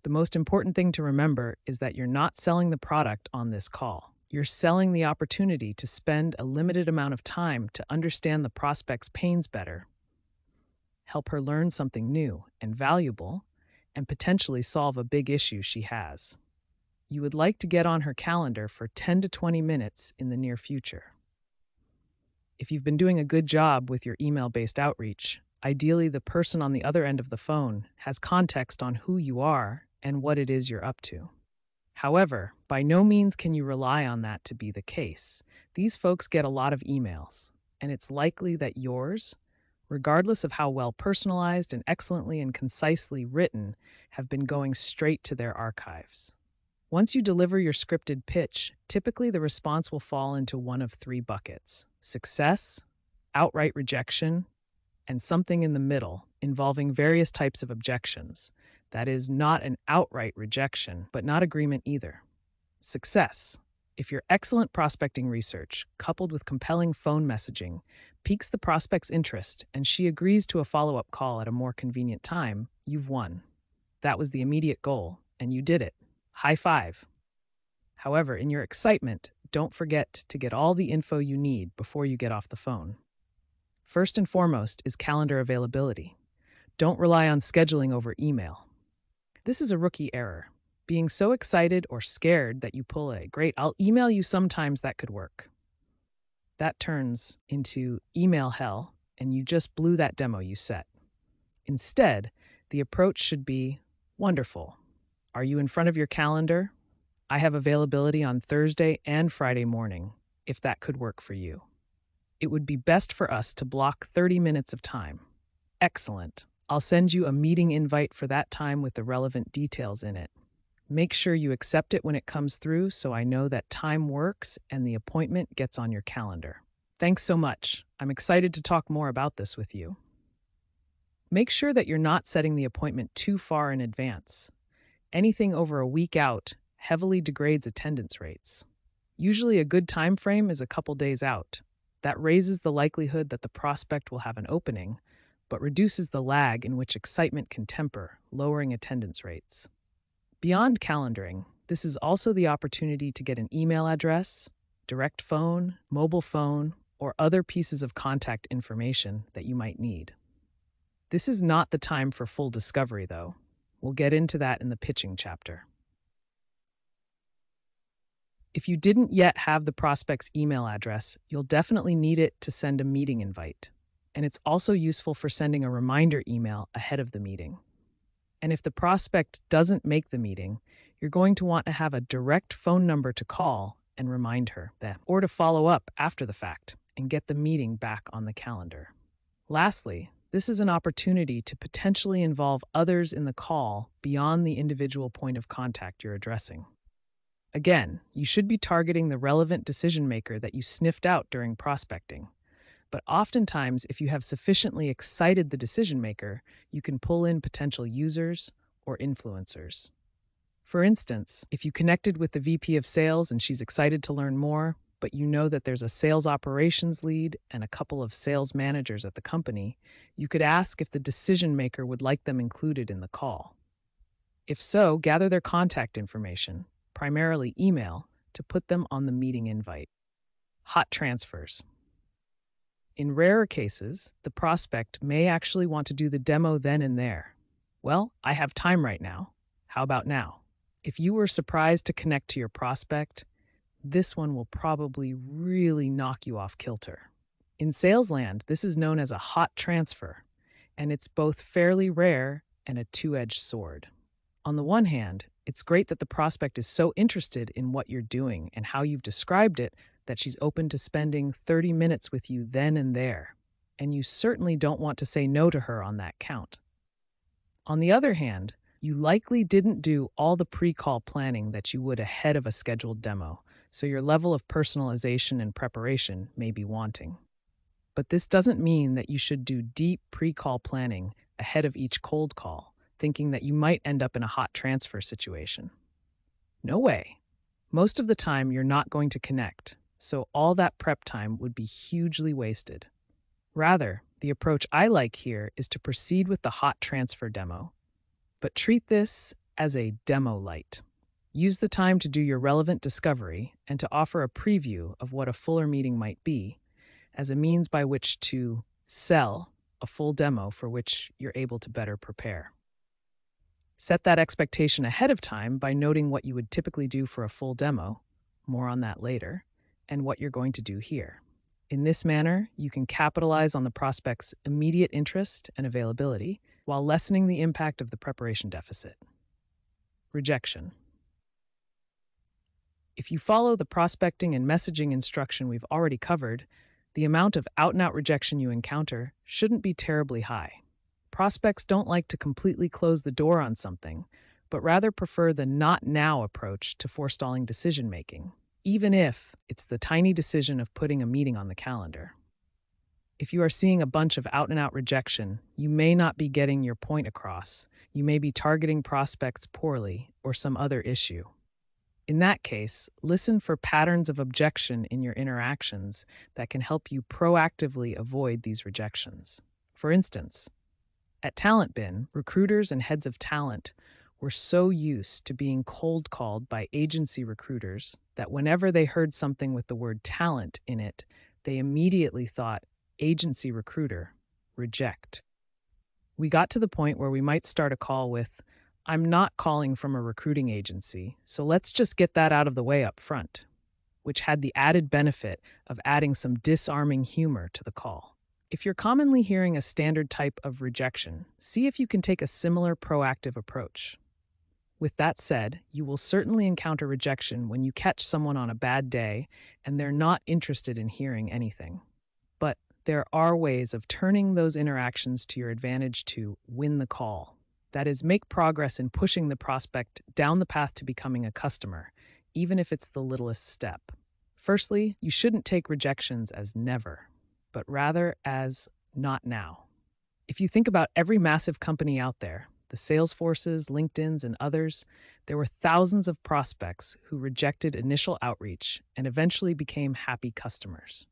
The most important thing to remember is that you're not selling the product on this call. You're selling the opportunity to spend a limited amount of time to understand the prospect's pains better, help her learn something new and valuable, and potentially solve a big issue she has. You would like to get on her calendar for 10 to 20 minutes in the near future. If you've been doing a good job with your email-based outreach, ideally the person on the other end of the phone has context on who you are and what it is you're up to. However, by no means can you rely on that to be the case. These folks get a lot of emails, and it's likely that yours, regardless of how well personalized and excellently and concisely written, have been going straight to their archives. Once you deliver your scripted pitch, typically the response will fall into one of three buckets: success, outright rejection, and something in the middle involving various types of objections. That is not an outright rejection, but not agreement either. Success. If your excellent prospecting research, coupled with compelling phone messaging, piques the prospect's interest and she agrees to a follow-up call at a more convenient time, you've won. That was the immediate goal, and you did it. High five. However, in your excitement, don't forget to get all the info you need before you get off the phone. First and foremost is calendar availability. Don't rely on scheduling over email. This is a rookie error. Being so excited or scared that you pull a "great, I'll email you sometimes" that could work. That turns into email hell, and you just blew that demo you set. Instead, the approach should be, wonderful. Are you in front of your calendar? I have availability on Thursday and Friday morning, if that could work for you. It would be best for us to block 30 minutes of time. Excellent. I'll send you a meeting invite for that time with the relevant details in it. Make sure you accept it when it comes through so I know that time works and the appointment gets on your calendar. Thanks so much. I'm excited to talk more about this with you. Make sure that you're not setting the appointment too far in advance. Anything over a week out heavily degrades attendance rates. Usually a good time frame is a couple days out. That raises the likelihood that the prospect will have an opening, but reduces the lag in which excitement can temper, lowering attendance rates. Beyond calendaring, this is also the opportunity to get an email address, direct phone, mobile phone, or other pieces of contact information that you might need. This is not the time for full discovery, though. We'll get into that in the pitching chapter. If you didn't yet have the prospect's email address, you'll definitely need it to send a meeting invite. And it's also useful for sending a reminder email ahead of the meeting. And if the prospect doesn't make the meeting, you're going to want to have a direct phone number to call and remind her that, or to follow up after the fact and get the meeting back on the calendar. Lastly, this is an opportunity to potentially involve others in the call beyond the individual point of contact you're addressing. Again, you should be targeting the relevant decision maker that you sniffed out during prospecting. But oftentimes, if you have sufficiently excited the decision maker, you can pull in potential users or influencers. For instance, if you connected with the VP of sales and she's excited to learn more, but you know that there's a sales operations lead and a couple of sales managers at the company, you could ask if the decision maker would like them included in the call. If so, gather their contact information, primarily email, to put them on the meeting invite. Hot transfers. In rarer cases, the prospect may actually want to do the demo then and there. Well, I have time right now. How about now? If you were surprised to connect to your prospect, this one will probably really knock you off kilter. In sales land, this is known as a hot transfer, and it's both fairly rare and a two-edged sword. On the one hand, it's great that the prospect is so interested in what you're doing and how you've described it that she's open to spending 30 minutes with you then and there. And you certainly don't want to say no to her on that count. On the other hand, you likely didn't do all the pre-call planning that you would ahead of a scheduled demo, so your level of personalization and preparation may be wanting. But this doesn't mean that you should do deep pre-call planning ahead of each cold call, thinking that you might end up in a hot transfer situation. No way. Most of the time, you're not going to connect, so all that prep time would be hugely wasted. Rather, the approach I like here is to proceed with the hot transfer demo, but treat this as a demo light. Use the time to do your relevant discovery and to offer a preview of what a fuller meeting might be as a means by which to sell a full demo for which you're able to better prepare. Set that expectation ahead of time by noting what you would typically do for a full demo, more on that later, and what you're going to do here. In this manner, you can capitalize on the prospect's immediate interest and availability while lessening the impact of the preparation deficit. Rejection. If you follow the prospecting and messaging instruction we've already covered, the amount of out-and-out rejection you encounter shouldn't be terribly high. Prospects don't like to completely close the door on something, but rather prefer the not now approach to forestalling decision-making, even if it's the tiny decision of putting a meeting on the calendar. If you are seeing a bunch of out-and-out rejection, you may not be getting your point across. You may be targeting prospects poorly or some other issue. In that case, listen for patterns of objection in your interactions that can help you proactively avoid these rejections. For instance, at TalentBin, recruiters and heads of talent were so used to being cold called by agency recruiters that whenever they heard something with the word talent in it, they immediately thought, agency recruiter, reject. We got to the point where we might start a call with, I'm not calling from a recruiting agency, so let's just get that out of the way up front, which had the added benefit of adding some disarming humor to the call. If you're commonly hearing a standard type of rejection, see if you can take a similar proactive approach. With that said, you will certainly encounter rejection when you catch someone on a bad day and they're not interested in hearing anything. But there are ways of turning those interactions to your advantage to win the call. That is, make progress in pushing the prospect down the path to becoming a customer, even if it's the littlest step. Firstly, you shouldn't take rejections as never, but rather as not now. If you think about every massive company out there, the Salesforces, LinkedIn's, and others, there were thousands of prospects who rejected initial outreach and eventually became happy customers.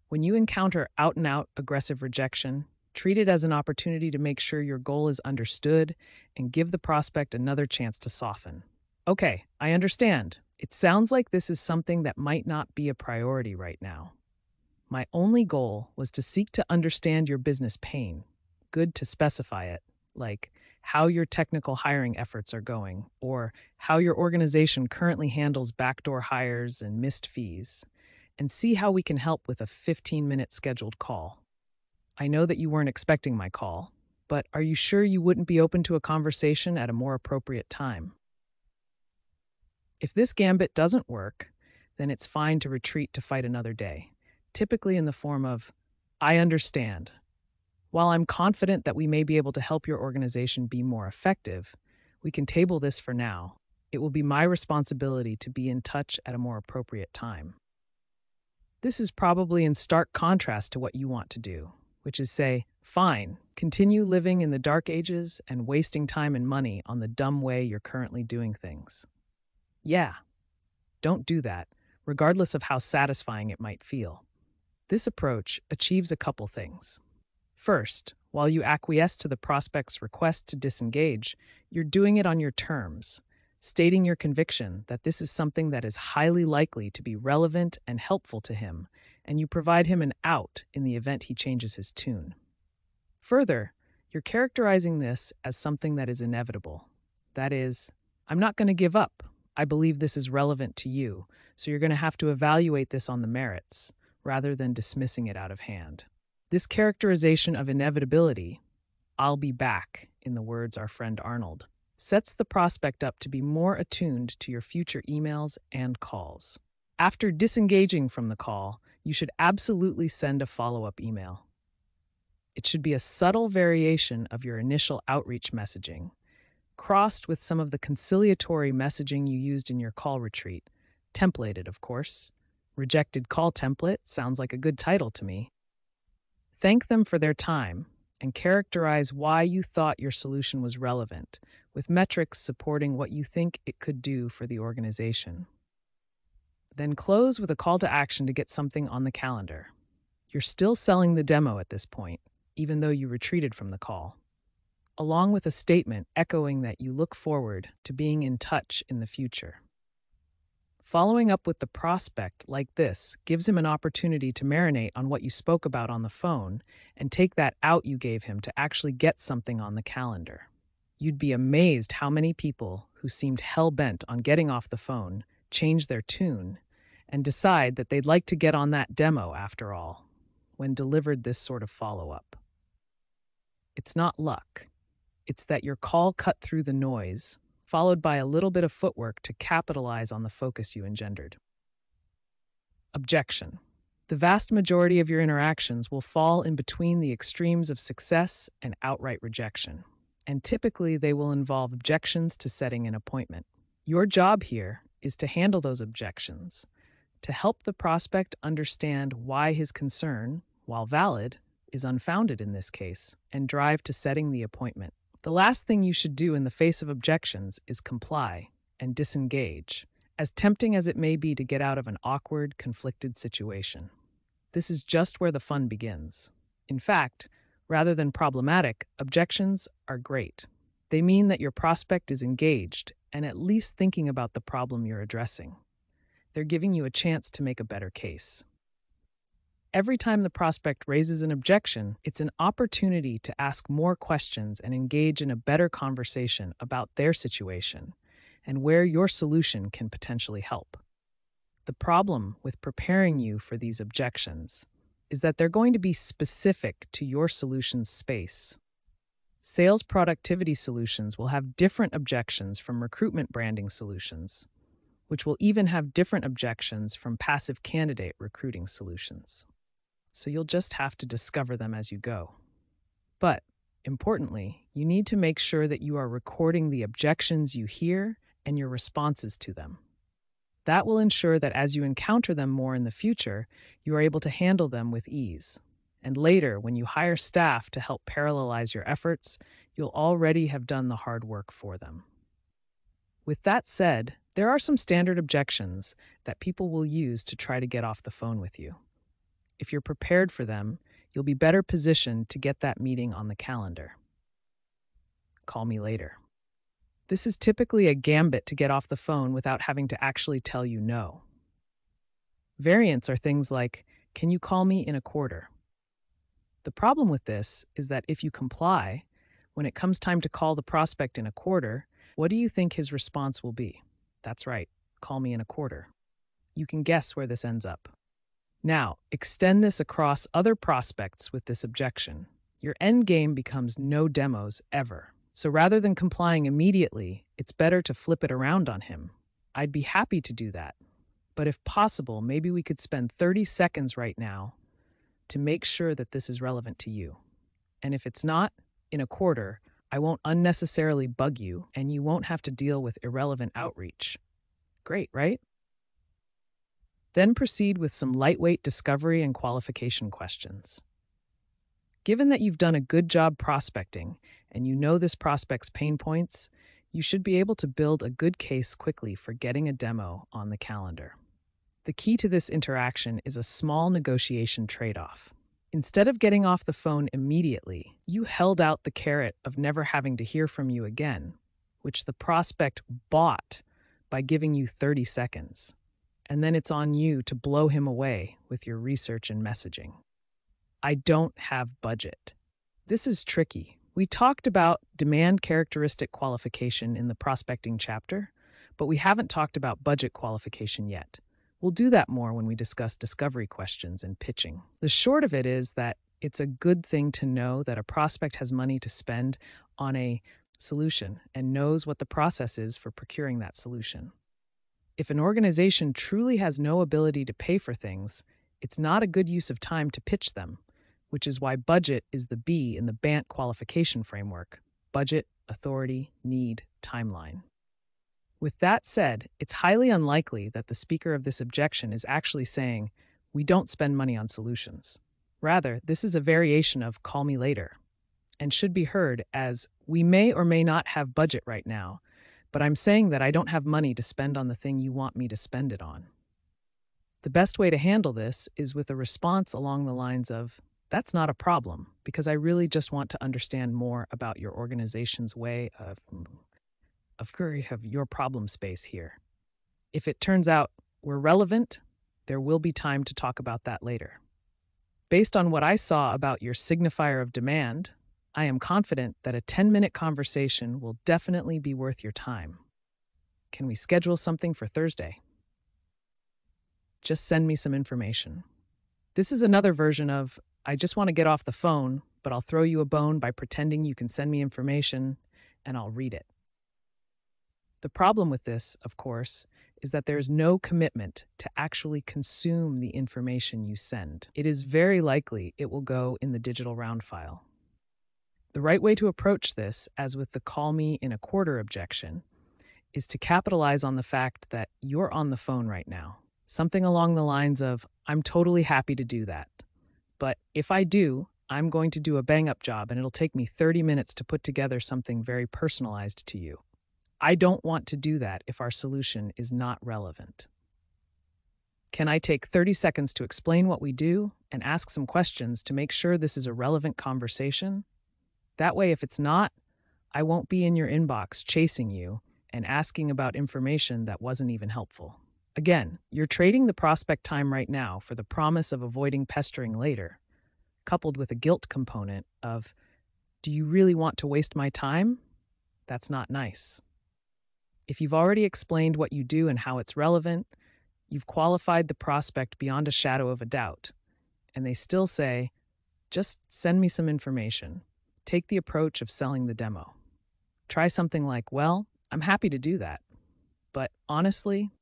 When you encounter out-and-out aggressive rejection, treat it as an opportunity to make sure your goal is understood and give the prospect another chance to soften. Okay, I understand. It sounds like this is something that might not be a priority right now. My only goal was to seek to understand your business pain. Good to specify it, like how your technical hiring efforts are going, or how your organization currently handles backdoor hires and missed fees, and see how we can help with a 15-minute scheduled call. I know that you weren't expecting my call, but are you sure you wouldn't be open to a conversation at a more appropriate time? If this gambit doesn't work, then it's fine to retreat to fight another day, typically in the form of, I understand. While I'm confident that we may be able to help your organization be more effective, we can table this for now. It will be my responsibility to be in touch at a more appropriate time. This is probably in stark contrast to what you want to do, which is say, fine, continue living in the dark ages and wasting time and money on the dumb way you're currently doing things. Yeah, don't do that, regardless of how satisfying it might feel. This approach achieves a couple things. First, while you acquiesce to the prospect's request to disengage, you're doing it on your terms, stating your conviction that this is something that is highly likely to be relevant and helpful to him, and you provide him an out in the event he changes his tune. Further, you're characterizing this as something that is inevitable. That is, I'm not going to give up. I believe this is relevant to you, so you're going to have to evaluate this on the merits, rather than dismissing it out of hand. This characterization of inevitability, I'll be back, in the words our friend Arnold, sets the prospect up to be more attuned to your future emails and calls. After disengaging from the call, you should absolutely send a follow-up email. It should be a subtle variation of your initial outreach messaging, crossed with some of the conciliatory messaging you used in your call retreat, templated, of course. Rejected call template sounds like a good title to me. Thank them for their time and characterize why you thought your solution was relevant, with metrics supporting what you think it could do for the organization. Then close with a call to action to get something on the calendar. You're still selling the demo at this point, even though you retreated from the call, along with a statement echoing that you look forward to being in touch in the future. Following up with the prospect like this gives him an opportunity to marinate on what you spoke about on the phone and take that out you gave him to actually get something on the calendar. You'd be amazed how many people who seemed hell-bent on getting off the phone change their tune and decide that they'd like to get on that demo after all, when delivered this sort of follow-up. It's not luck. It's that your call cut through the noise, followed by a little bit of footwork to capitalize on the focus you engendered. Objection. The vast majority of your interactions will fall in between the extremes of success and outright rejection, and typically they will involve objections to setting an appointment. Your job here is to handle those objections, to help the prospect understand why his concern, while valid, is unfounded in this case, and drive to setting the appointment. The last thing you should do in the face of objections is comply and disengage, as tempting as it may be to get out of an awkward, conflicted situation. This is just where the fun begins. In fact, rather than problematic, objections are great. They mean that your prospect is engaged and at least thinking about the problem you're addressing. They're giving you a chance to make a better case. Every time the prospect raises an objection, it's an opportunity to ask more questions and engage in a better conversation about their situation and where your solution can potentially help. The problem with preparing you for these objections is that they're going to be specific to your solution's space. Sales productivity solutions will have different objections from recruitment branding solutions, which will even have different objections from passive candidate recruiting solutions. So you'll just have to discover them as you go. But, importantly, you need to make sure that you are recording the objections you hear and your responses to them. That will ensure that as you encounter them more in the future, you are able to handle them with ease. And later, when you hire staff to help parallelize your efforts, you'll already have done the hard work for them. With that said, there are some standard objections that people will use to try to get off the phone with you. If you're prepared for them, you'll be better positioned to get that meeting on the calendar. Call me later. This is typically a gambit to get off the phone without having to actually tell you no. Variants are things like, can you call me in a quarter? The problem with this is that if you comply, when it comes time to call the prospect in a quarter, what do you think his response will be? That's right, call me in a quarter. You can guess where this ends up. Now, extend this across other prospects with this objection. Your end game becomes no demos ever. So rather than complying immediately, it's better to flip it around on him. I'd be happy to do that. But if possible, maybe we could spend 30 seconds right now to make sure that this is relevant to you. And if it's not, in a quarter, I won't unnecessarily bug you and you won't have to deal with irrelevant outreach. Great, right? Then proceed with some lightweight discovery and qualification questions. Given that you've done a good job prospecting and you know this prospect's pain points, you should be able to build a good case quickly for getting a demo on the calendar. The key to this interaction is a small negotiation trade-off. Instead of getting off the phone immediately, you held out the carrot of never having to hear from you again, which the prospect bought by giving you 30 seconds. and then it's on you to blow him away with your research and messaging. I don't have budget. This is tricky. We talked about demand characteristic qualification in the prospecting chapter, but we haven't talked about budget qualification yet. We'll do that more when we discuss discovery questions and pitching. The short of it is that it's a good thing to know that a prospect has money to spend on a solution and knows what the process is for procuring that solution. If an organization truly has no ability to pay for things, it's not a good use of time to pitch them, which is why budget is the B in the BANT qualification framework: budget, authority, need, timeline. With that said, it's highly unlikely that the speaker of this objection is actually saying, "We don't spend money on solutions." Rather, this is a variation of "call me later," and should be heard as, "We may or may not have budget right now, but I'm saying that I don't have money to spend on the thing you want me to spend it on." The best way to handle this is with a response along the lines of, "That's not a problem, because I really just want to understand more about your organization's way of your problem space here. If it turns out we're relevant, there will be time to talk about that later. Based on what I saw about your signifier of demand, I am confident that a 10-minute conversation will definitely be worth your time. Can we schedule something for Thursday? Just send me some information." This is another version of, "I just want to get off the phone, but I'll throw you a bone by pretending you can send me information and I'll read it." The problem with this, of course, is that there is no commitment to actually consume the information you send. It is very likely it will go in the digital round file. The right way to approach this, as with the "call me in a quarter" objection, is to capitalize on the fact that you're on the phone right now. Something along the lines of, "I'm totally happy to do that. But if I do, I'm going to do a bang-up job and it'll take me 30 minutes to put together something very personalized to you. I don't want to do that if our solution is not relevant. Can I take 30 seconds to explain what we do and ask some questions to make sure this is a relevant conversation? That way, if it's not, I won't be in your inbox chasing you and asking about information that wasn't even helpful." Again, you're trading the prospect time right now for the promise of avoiding pestering later, coupled with a guilt component of, "Do you really want to waste my time?" That's not nice. If you've already explained what you do and how it's relevant, you've qualified the prospect beyond a shadow of a doubt, and they still say, "Just send me some information." Take the approach of selling the demo. Try something like, "Well, I'm happy to do that, but honestly,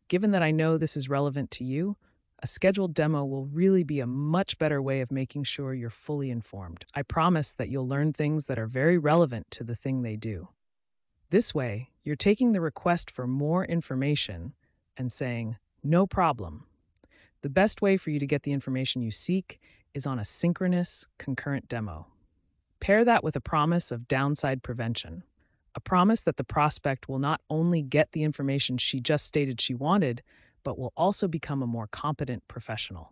given that I know this is relevant to you, a scheduled demo will really be a much better way of making sure you're fully informed. I promise that you'll learn things that are very relevant to the thing they do." This way, you're taking the request for more information and saying, "No problem." The best way for you to get the information you seek is on a synchronous, concurrent demo. Pair that with a promise of downside prevention, a promise that the prospect will not only get the information she just stated she wanted, but will also become a more competent professional.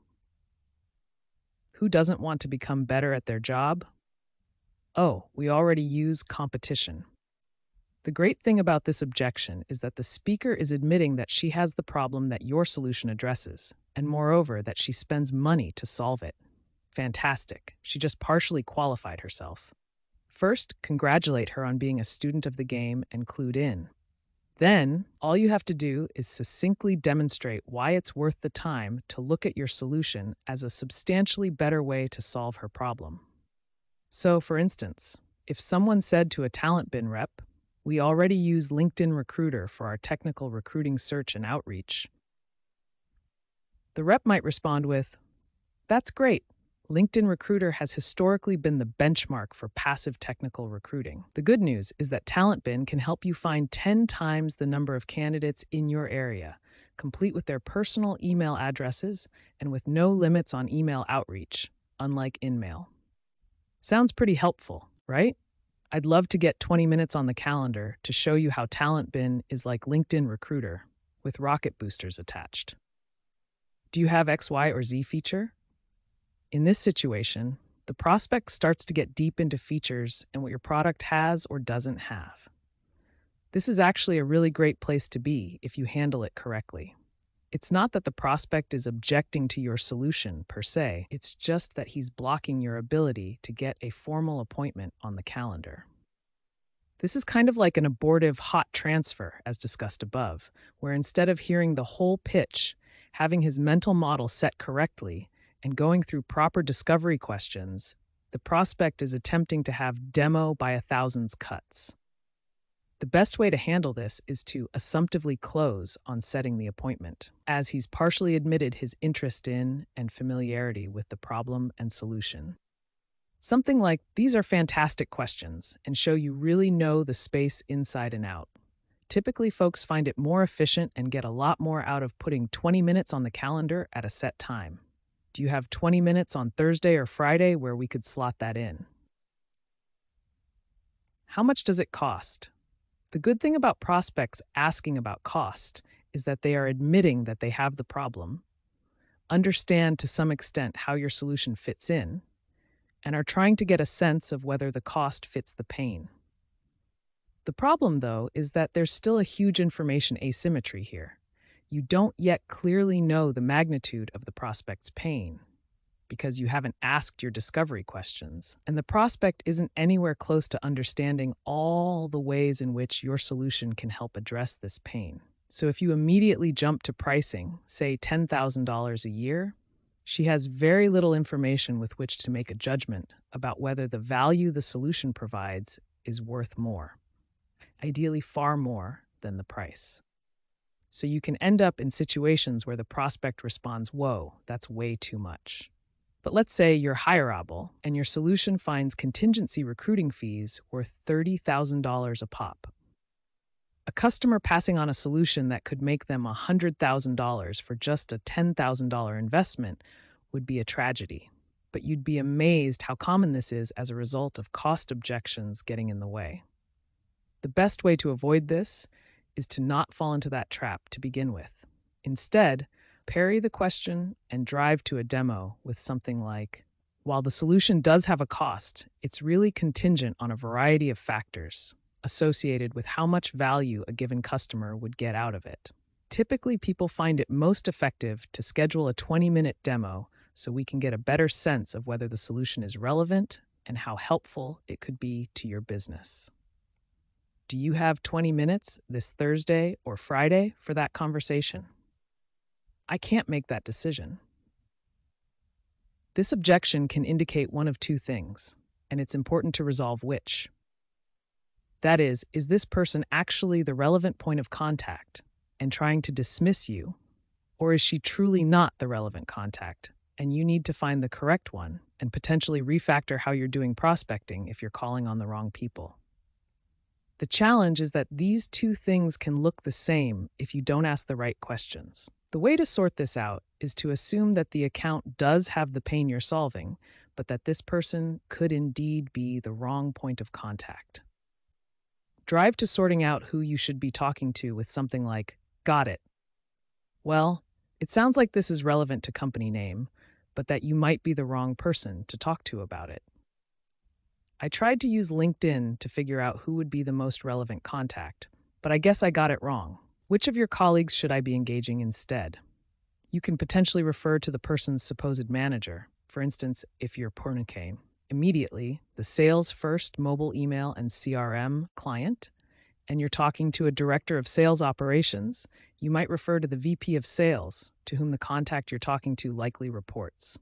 Who doesn't want to become better at their job? Oh, we already use competition. The great thing about this objection is that the speaker is admitting that she has the problem that your solution addresses, and moreover, that she spends money to solve it. Fantastic. She just partially qualified herself. First, congratulate her on being a student of the game and clued in. Then, all you have to do is succinctly demonstrate why it's worth the time to look at your solution as a substantially better way to solve her problem. So, for instance, if someone said to a TalentBin rep, "We already use LinkedIn Recruiter for our technical recruiting search and outreach," the rep might respond with, "That's great. LinkedIn Recruiter has historically been the benchmark for passive technical recruiting. The good news is that TalentBin can help you find 10 times the number of candidates in your area, complete with their personal email addresses and with no limits on email outreach, unlike InMail." Sounds pretty helpful, right? I'd love to get 20 minutes on the calendar to show you how TalentBin is like LinkedIn Recruiter with rocket boosters attached. Do you have X, Y, or Z feature? In this situation, the prospect starts to get deep into features and what your product has or doesn't have. This is actually a really great place to be if you handle it correctly. It's not that the prospect is objecting to your solution per se, it's just that he's blocking your ability to get a formal appointment on the calendar. This is kind of like an abortive hot transfer, as discussed above, where instead of hearing the whole pitch, having his mental model set correctly, and going through proper discovery questions, the prospect is attempting to have demo by a thousand's cuts. The best way to handle this is to assumptively close on setting the appointment, as he's partially admitted his interest in and familiarity with the problem and solution. Something like, "These are fantastic questions and show you really know the space inside and out." Typically, folks find it more efficient and get a lot more out of putting 20 minutes on the calendar at a set time. Do you have 20 minutes on Thursday or Friday where we could slot that in? How much does it cost? The good thing about prospects asking about cost is that they are admitting that they have the problem, understand to some extent how your solution fits in, and are trying to get a sense of whether the cost fits the pain. The problem, though, is that there's still a huge information asymmetry here. You don't yet clearly know the magnitude of the prospect's pain because you haven't asked your discovery questions, and the prospect isn't anywhere close to understanding all the ways in which your solution can help address this pain. So if you immediately jump to pricing, say $10,000 a year, she has very little information with which to make a judgment about whether the value the solution provides is worth more, ideally far more than the price. So you can end up in situations where the prospect responds, "Whoa, that's way too much." But let's say you're hireable and your solution finds contingency recruiting fees worth $30,000 a pop. A customer passing on a solution that could make them $100,000 for just a $10,000 investment would be a tragedy. But you'd be amazed how common this is as a result of cost objections getting in the way. The best way to avoid this is to not fall into that trap to begin with. Instead, parry the question and drive to a demo with something like, "While the solution does have a cost, it's really contingent on a variety of factors associated with how much value a given customer would get out of it." Typically, people find it most effective to schedule a 20-minute demo so we can get a better sense of whether the solution is relevant and how helpful it could be to your business. Do you have 20 minutes this Thursday or Friday for that conversation? I can't make that decision. This objection can indicate one of two things, and it's important to resolve which. That is this person actually the relevant point of contact and trying to dismiss you, or is she truly not the relevant contact and you need to find the correct one and potentially refactor how you're doing prospecting if you're calling on the wrong people? The challenge is that these two things can look the same if you don't ask the right questions. The way to sort this out is to assume that the account does have the pain you're solving, but that this person could indeed be the wrong point of contact. Drive to sorting out who you should be talking to with something like, "Got it. Well, it sounds like this is relevant to company name, but that you might be the wrong person to talk to about it. I tried to use LinkedIn to figure out who would be the most relevant contact, but I guess I got it wrong. Which of your colleagues should I be engaging instead?" You can potentially refer to the person's supposed manager. For instance, if you're Pornicane, immediately the sales first mobile email and CRM client, and you're talking to a director of sales operations, you might refer to the VP of sales, to whom the contact you're talking to likely reports.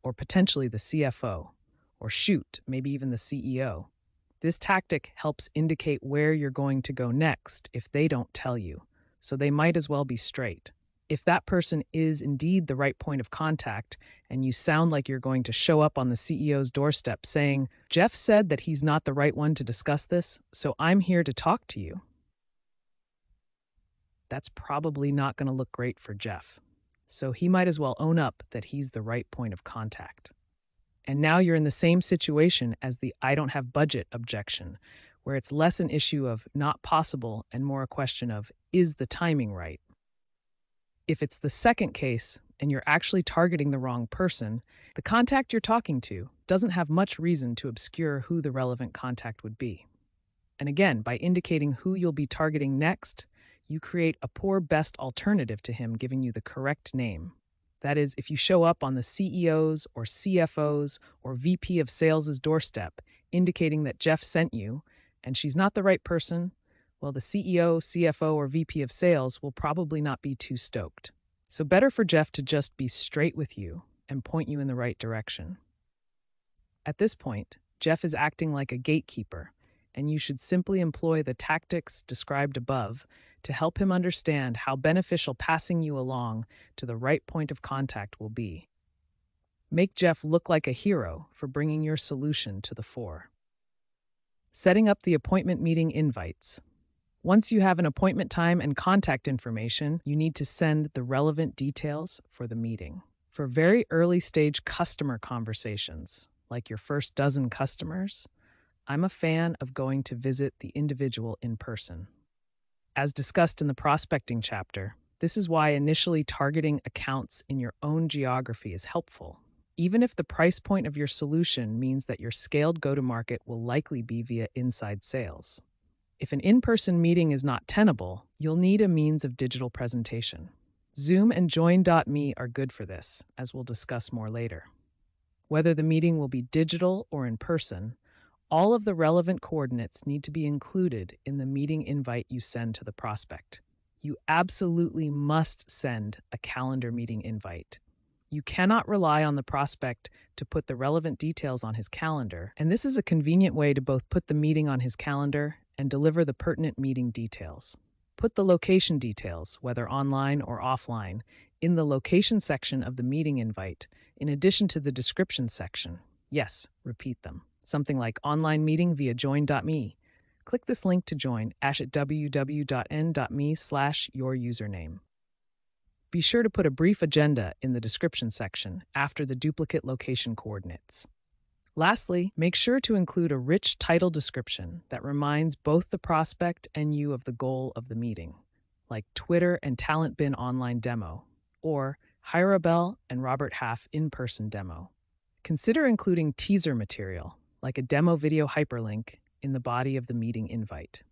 Or potentially the CFO, or shoot, maybe even the CEO. This tactic helps indicate where you're going to go next if they don't tell you, so they might as well be straight. If that person is indeed the right point of contact, and you sound like you're going to show up on the CEO's doorstep saying, "Jeff said that he's not the right one to discuss this, so I'm here to talk to you," that's probably not going to look great for Jeff. So he might as well own up that he's the right point of contact. And now you're in the same situation as the "I don't have budget" objection, where it's less an issue of not possible and more a question of, is the timing right? If it's the second case and you're actually targeting the wrong person, the contact you're talking to doesn't have much reason to obscure who the relevant contact would be. And again, by indicating who you'll be targeting next, you create a poor best alternative to him giving you the correct name. That is, if you show up on the CEO's or CFO's or VP of Sales's doorstep, indicating that Jeff sent you, and she's not the right person, well, the CEO, CFO, or VP of Sales will probably not be too stoked. So better for Jeff to just be straight with you and point you in the right direction. At this point, Jeff is acting like a gatekeeper, and you should simply employ the tactics described above to help him understand how beneficial passing you along to the right point of contact will be. Make Jeff look like a hero for bringing your solution to the fore. Setting up the appointment meeting invites. Once you have an appointment time and contact information, you need to send the relevant details for the meeting. For very early stage customer conversations, like your first dozen customers, I'm a fan of going to visit the individual in person. As discussed in the prospecting chapter, this is why initially targeting accounts in your own geography is helpful, even if the price point of your solution means that your scaled go-to-market will likely be via inside sales. If an in-person meeting is not tenable, you'll need a means of digital presentation. Zoom and Join.me are good for this, as we'll discuss more later. Whether the meeting will be digital or in person, all of the relevant coordinates need to be included in the meeting invite you send to the prospect. You absolutely must send a calendar meeting invite. You cannot rely on the prospect to put the relevant details on his calendar, and this is a convenient way to both put the meeting on his calendar and deliver the pertinent meeting details. Put the location details, whether online or offline, in the location section of the meeting invite, in addition to the description section. Yes, repeat them. Something like online meeting via join.me. Click this link to join at www.n.me/your-username. Be sure to put a brief agenda in the description section after the duplicate location coordinates. Lastly, make sure to include a rich title description that reminds both the prospect and you of the goal of the meeting, like Twitter and TalentBin online demo, or Hirabel and Robert Half in-person demo. Consider including teaser material, like a demo video hyperlink, in the body of the meeting invite.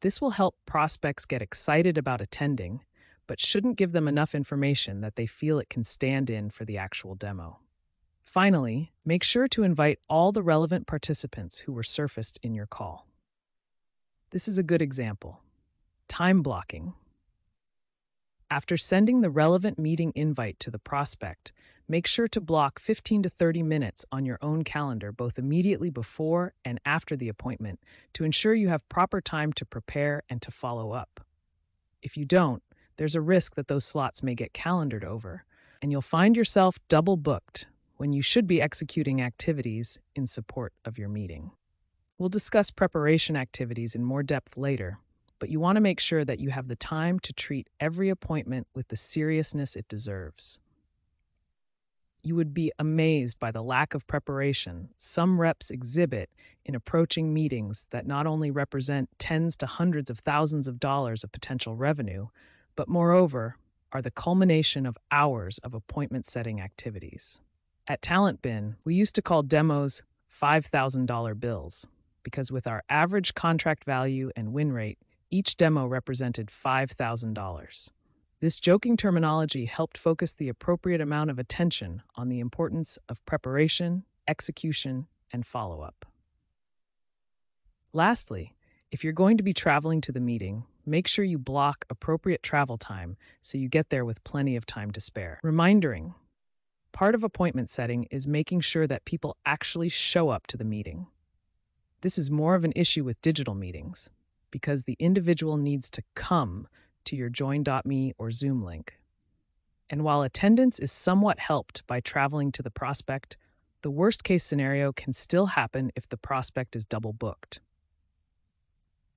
This will help prospects get excited about attending, but shouldn't give them enough information that they feel it can stand in for the actual demo. Finally, make sure to invite all the relevant participants who were surfaced in your call. This is a good example. Time blocking. After sending the relevant meeting invite to the prospect, make sure to block 15 to 30 minutes on your own calendar both immediately before and after the appointment to ensure you have proper time to prepare and to follow up. If you don't, there's a risk that those slots may get calendared over, and you'll find yourself double booked when you should be executing activities in support of your meeting. We'll discuss preparation activities in more depth later, but you want to make sure that you have the time to treat every appointment with the seriousness it deserves. You would be amazed by the lack of preparation some reps exhibit in approaching meetings that not only represent tens to hundreds of thousands of dollars of potential revenue, but moreover, are the culmination of hours of appointment-setting activities. At TalentBin, we used to call demos $5,000 bills, because with our average contract value and win rate, each demo represented $5,000. This joking terminology helped focus the appropriate amount of attention on the importance of preparation, execution, and follow-up. Lastly, if you're going to be traveling to the meeting, make sure you block appropriate travel time so you get there with plenty of time to spare. Remindering, part of appointment setting is making sure that people actually show up to the meeting. This is more of an issue with digital meetings because the individual needs to come to your join.me or Zoom link. And while attendance is somewhat helped by traveling to the prospect, the worst-case scenario can still happen if the prospect is double booked.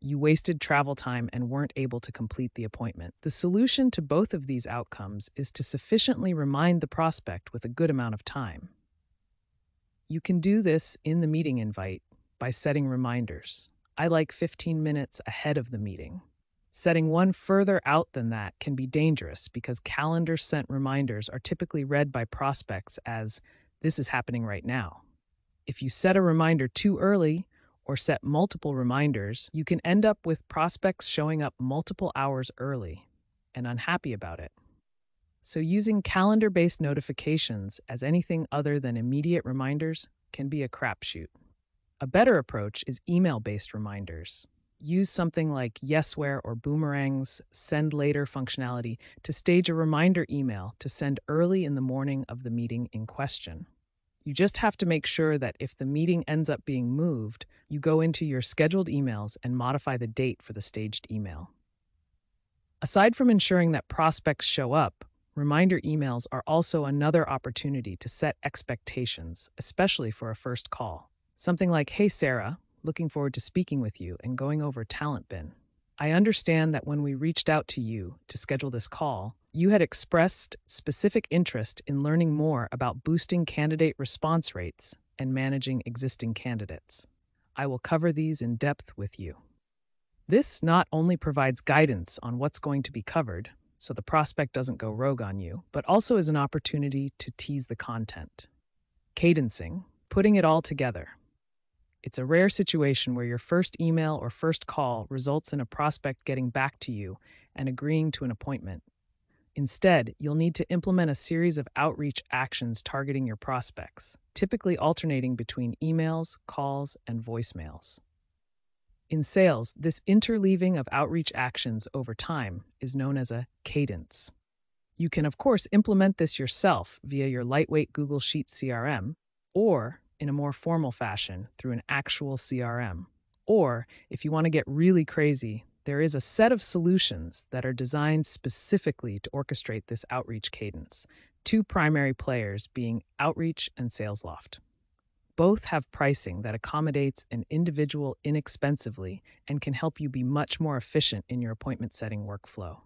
You wasted travel time and weren't able to complete the appointment. The solution to both of these outcomes is to sufficiently remind the prospect with a good amount of time. You can do this in the meeting invite by setting reminders. I like 15 minutes ahead of the meeting. Setting one further out than that can be dangerous because calendar-sent reminders are typically read by prospects as, "This is happening right now." If you set a reminder too early or set multiple reminders, you can end up with prospects showing up multiple hours early and unhappy about it. So, using calendar based notifications as anything other than immediate reminders can be a crapshoot. A better approach is email based reminders. Use something like Yesware or Boomerang's send later functionality to stage a reminder email to send early in the morning of the meeting in question. You just have to make sure that if the meeting ends up being moved, you go into your scheduled emails and modify the date for the staged email. Aside from ensuring that prospects show up, reminder emails are also another opportunity to set expectations, especially for a first call. Something like, "Hey Sarah, looking forward to speaking with you and going over TalentBin. I understand that when we reached out to you to schedule this call, you had expressed specific interest in learning more about boosting candidate response rates and managing existing candidates. I will cover these in depth with you." This not only provides guidance on what's going to be covered, so the prospect doesn't go rogue on you, but also is an opportunity to tease the content. Cadencing, putting it all together. It's a rare situation where your first email or first call results in a prospect getting back to you and agreeing to an appointment. Instead, you'll need to implement a series of outreach actions targeting your prospects, typically alternating between emails, calls, and voicemails. In sales, this interleaving of outreach actions over time is known as a cadence. You can, of course, implement this yourself via your lightweight Google Sheets CRM, or in a more formal fashion through an actual CRM. Or, if you want to get really crazy, there is a set of solutions that are designed specifically to orchestrate this outreach cadence, two primary players being Outreach and SalesLoft. Both have pricing that accommodates an individual inexpensively and can help you be much more efficient in your appointment setting workflow.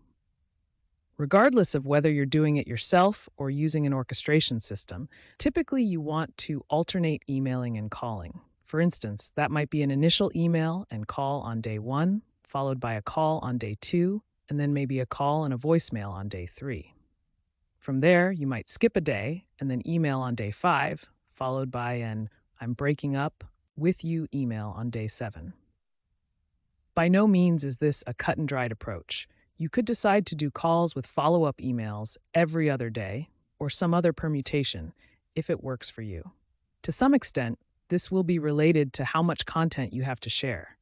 Regardless of whether you're doing it yourself or using an orchestration system, typically you want to alternate emailing and calling. For instance, that might be an initial email and call on day 1, followed by a call on day 2, and then maybe a call and a voicemail on day 3. From there, you might skip a day and then email on day 5, followed by an "I'm breaking up with you" email on day 7. By no means is this a cut and dried approach. You could decide to do calls with follow-up emails every other day or some other permutation if it works for you. To some extent, this will be related to how much content you have to share.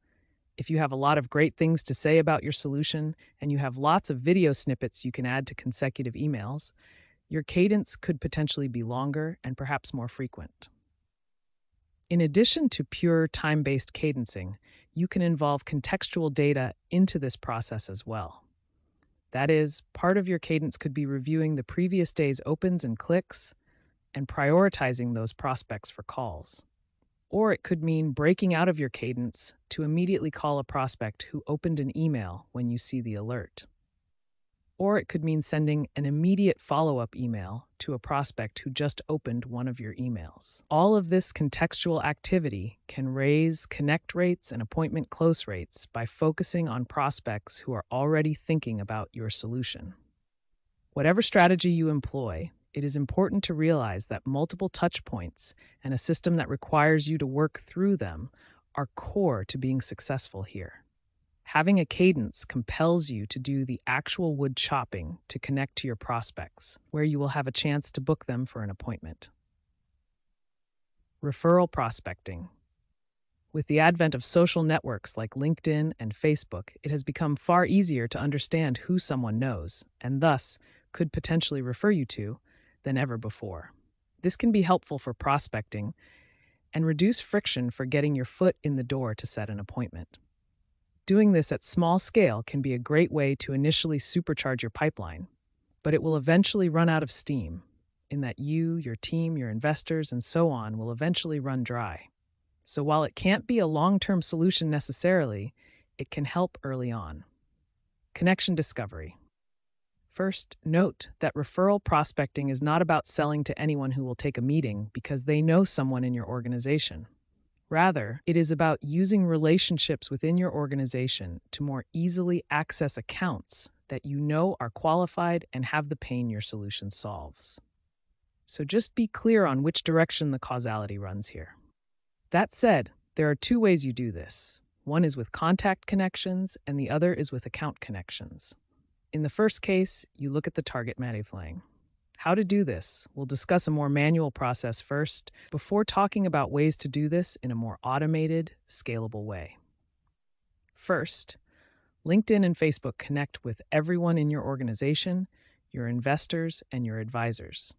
If you have a lot of great things to say about your solution and you have lots of video snippets you can add to consecutive emails, your cadence could potentially be longer and perhaps more frequent. In addition to pure time-based cadencing, you can involve contextual data into this process as well. That is, part of your cadence could be reviewing the previous day's opens and clicks and prioritizing those prospects for calls. Or it could mean breaking out of your cadence to immediately call a prospect who opened an email when you see the alert. Or it could mean sending an immediate follow-up email to a prospect who just opened one of your emails. All of this contextual activity can raise connect rates and appointment close rates by focusing on prospects who are already thinking about your solution. Whatever strategy you employ, it is important to realize that multiple touch points and a system that requires you to work through them are core to being successful here. Having a cadence compels you to do the actual wood chopping to connect to your prospects, where you will have a chance to book them for an appointment. Referral prospecting. With the advent of social networks like LinkedIn and Facebook, it has become far easier to understand who someone knows, and thus could potentially refer you to, than ever before. This can be helpful for prospecting and reduce friction for getting your foot in the door to set an appointment. Doing this at small scale can be a great way to initially supercharge your pipeline, but it will eventually run out of steam, in that you, your team, your investors, and so on will eventually run dry. So while it can't be a long-term solution necessarily, it can help early on. Connection discovery. First, note that referral prospecting is not about selling to anyone who will take a meeting because they know someone in your organization. Rather, it is about using relationships within your organization to more easily access accounts that you know are qualified and have the pain your solution solves. So just be clear on which direction the causality runs here. That said, There are two ways you do this. One is with contact connections, and the other is with account connections. In the first case, you look at the target Matiflang. How to do this? We'll discuss a more manual process first before talking about ways to do this in a more automated, scalable way. First, LinkedIn and Facebook connect with everyone in your organization, your investors, and your advisors.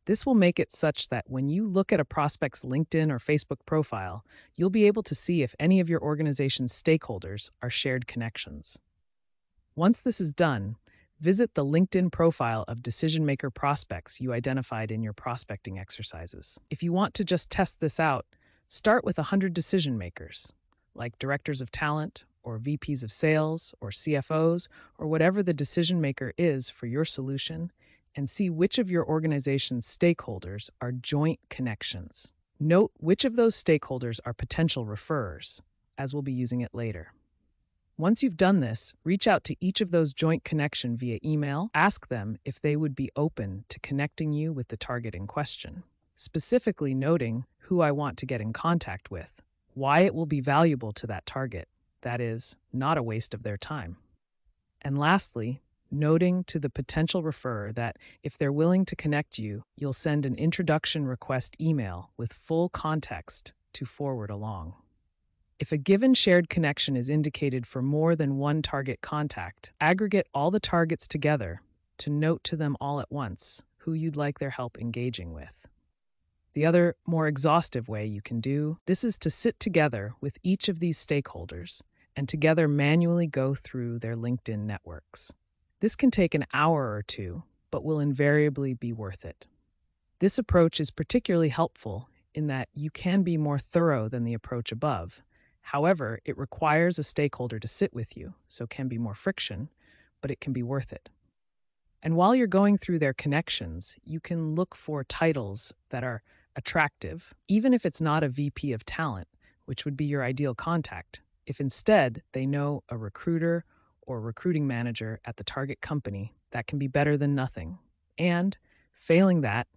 This will make it such that when you look at a prospect's LinkedIn or Facebook profile, you'll be able to see if any of your organization's stakeholders are shared connections. Once this is done, visit the LinkedIn profile of decision-maker prospects you identified in your prospecting exercises. If you want to just test this out, start with 100 decision makers, like directors of talent, or VPs of sales, or CFOs, or whatever the decision maker is for your solution, and see which of your organization's stakeholders are joint connections. Note which of those stakeholders are potential referrers, as we'll be using it later. Once you've done this, reach out to each of those joint connection via email. Ask them if they would be open to connecting you with the target in question, specifically noting who I want to get in contact with, why it will be valuable to that target, that is, not a waste of their time. And lastly, noting to the potential referrer that if they're willing to connect you, you'll send an introduction request email with full context to forward along. If a given shared connection is indicated for more than one target contact, aggregate all the targets together to note to them all at once who you'd like their help engaging with. The other, more exhaustive way you can do this is to sit together with each of these stakeholders and together manually go through their LinkedIn networks. This can take an hour or two, but will invariably be worth it. This approach is particularly helpful in that you can be more thorough than the approach above. However, it requires a stakeholder to sit with you, so can be more friction, but it can be worth it. And while you're going through their connections, you can look for titles that are attractive, even if it's not a VP of talent, which would be your ideal contact. If instead they know a recruiter or recruiting manager at the target company, that can be better than nothing. And, failing that,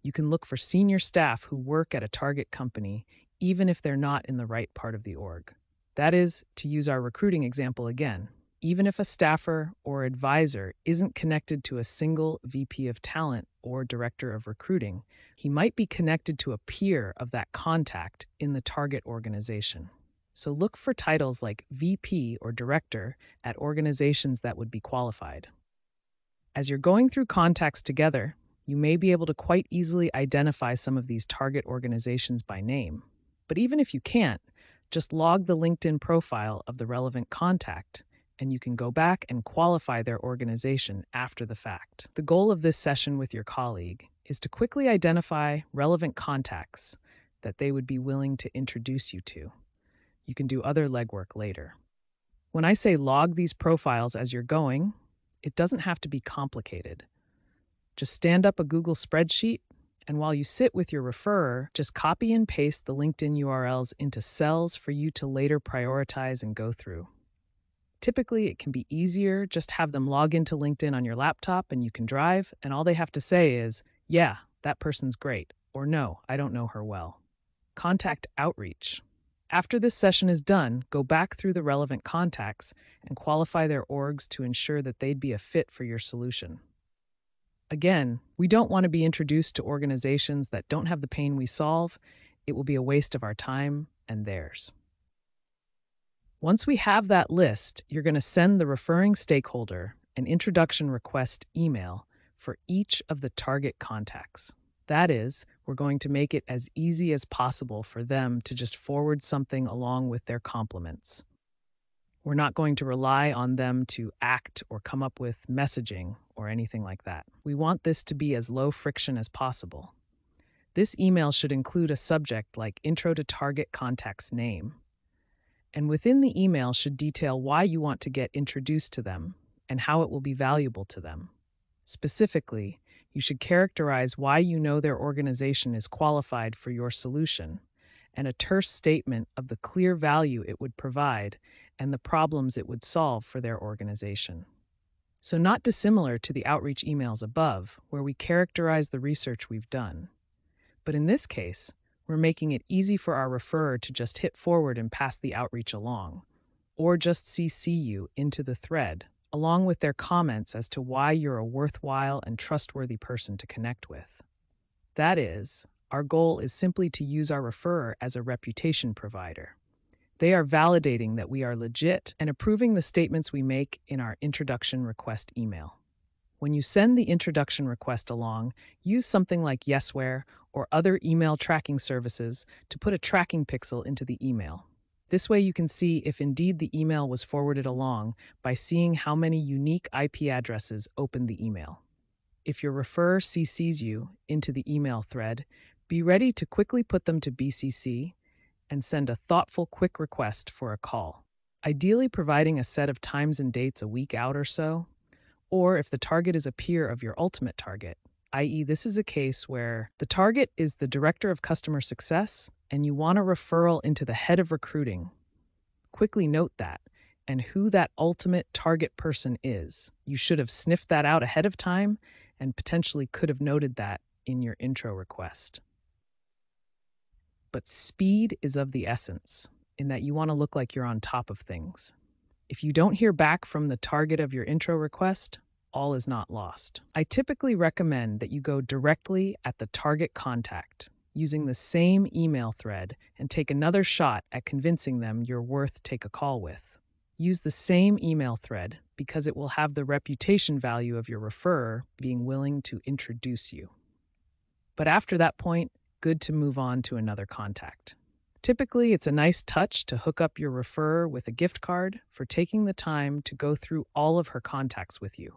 you can look for senior staff who work at a target company even if they're not in the right part of the org. That is, to use our recruiting example again, even if a staffer or advisor isn't connected to a single VP of talent or director of recruiting, he might be connected to a peer of that contact in the target organization. So look for titles like VP or director at organizations that would be qualified. As you're going through contacts together, you may be able to quite easily identify some of these target organizations by name. But even if you can't, just log the LinkedIn profile of the relevant contact, and you can go back and qualify their organization after the fact. The goal of this session with your colleague is to quickly identify relevant contacts that they would be willing to introduce you to. You can do other legwork later. When I say log these profiles as you're going, it doesn't have to be complicated. Just stand up a Google spreadsheet, and while you sit with your referrer, just copy and paste the LinkedIn URLs into cells for you to later prioritize and go through. Typically, it can be easier just have them log into LinkedIn on your laptop and you can drive, and all they have to say is, yeah, that person's great, or no, I don't know her well. Contact outreach. After this session is done, go back through the relevant contacts and qualify their orgs to ensure that they'd be a fit for your solution. Again, we don't want to be introduced to organizations that don't have the pain we solve. It will be a waste of our time and theirs. Once we have that list, you're going to send the referring stakeholder an introduction request email for each of the target contacts. That is, we're going to make it as easy as possible for them to just forward something along with their compliments. We're not going to rely on them to act or come up with messaging or anything like that. We want this to be as low friction as possible. This email should include a subject like Intro to Target Contact's name. And within the email should detail why you want to get introduced to them and how it will be valuable to them. Specifically, you should characterize why you know their organization is qualified for your solution and a terse statement of the clear value it would provide and the problems it would solve for their organization. So not dissimilar to the outreach emails above, where we characterize the research we've done. But in this case, We're making it easy for our referrer to just hit forward and pass the outreach along, or just CC you into the thread, along with their comments as to why you're a worthwhile and trustworthy person to connect with. That is, our goal is simply to use our referrer as a reputation provider. They are validating that we are legit and approving the statements we make in our introduction request email. When you send the introduction request along, use something like Yesware or other email tracking services to put a tracking pixel into the email. This way you can see if indeed the email was forwarded along by seeing how many unique IP addresses opened the email. If your referrer CCs you into the email thread, be ready to quickly put them to BCC and send a thoughtful quick request for a call, ideally providing a set of times and dates a week out or so. Or if the target is a peer of your ultimate target, i.e., this is a case where the target is the director of customer success and you want a referral into the head of recruiting, quickly note that and who that ultimate target person is. You should have sniffed that out ahead of time and potentially could have noted that in your intro request. But speed is of the essence, in that you want to look like you're on top of things. If you don't hear back from the target of your intro request, all is not lost. I typically recommend that you go directly at the target contact, using the same email thread, and take another shot at convincing them you're worth take a call with. Use the same email thread because it will have the reputation value of your referrer being willing to introduce you. But after that point, good to move on to another contact. Typically, it's a nice touch to hook up your referrer with a gift card for taking the time to go through all of her contacts with you.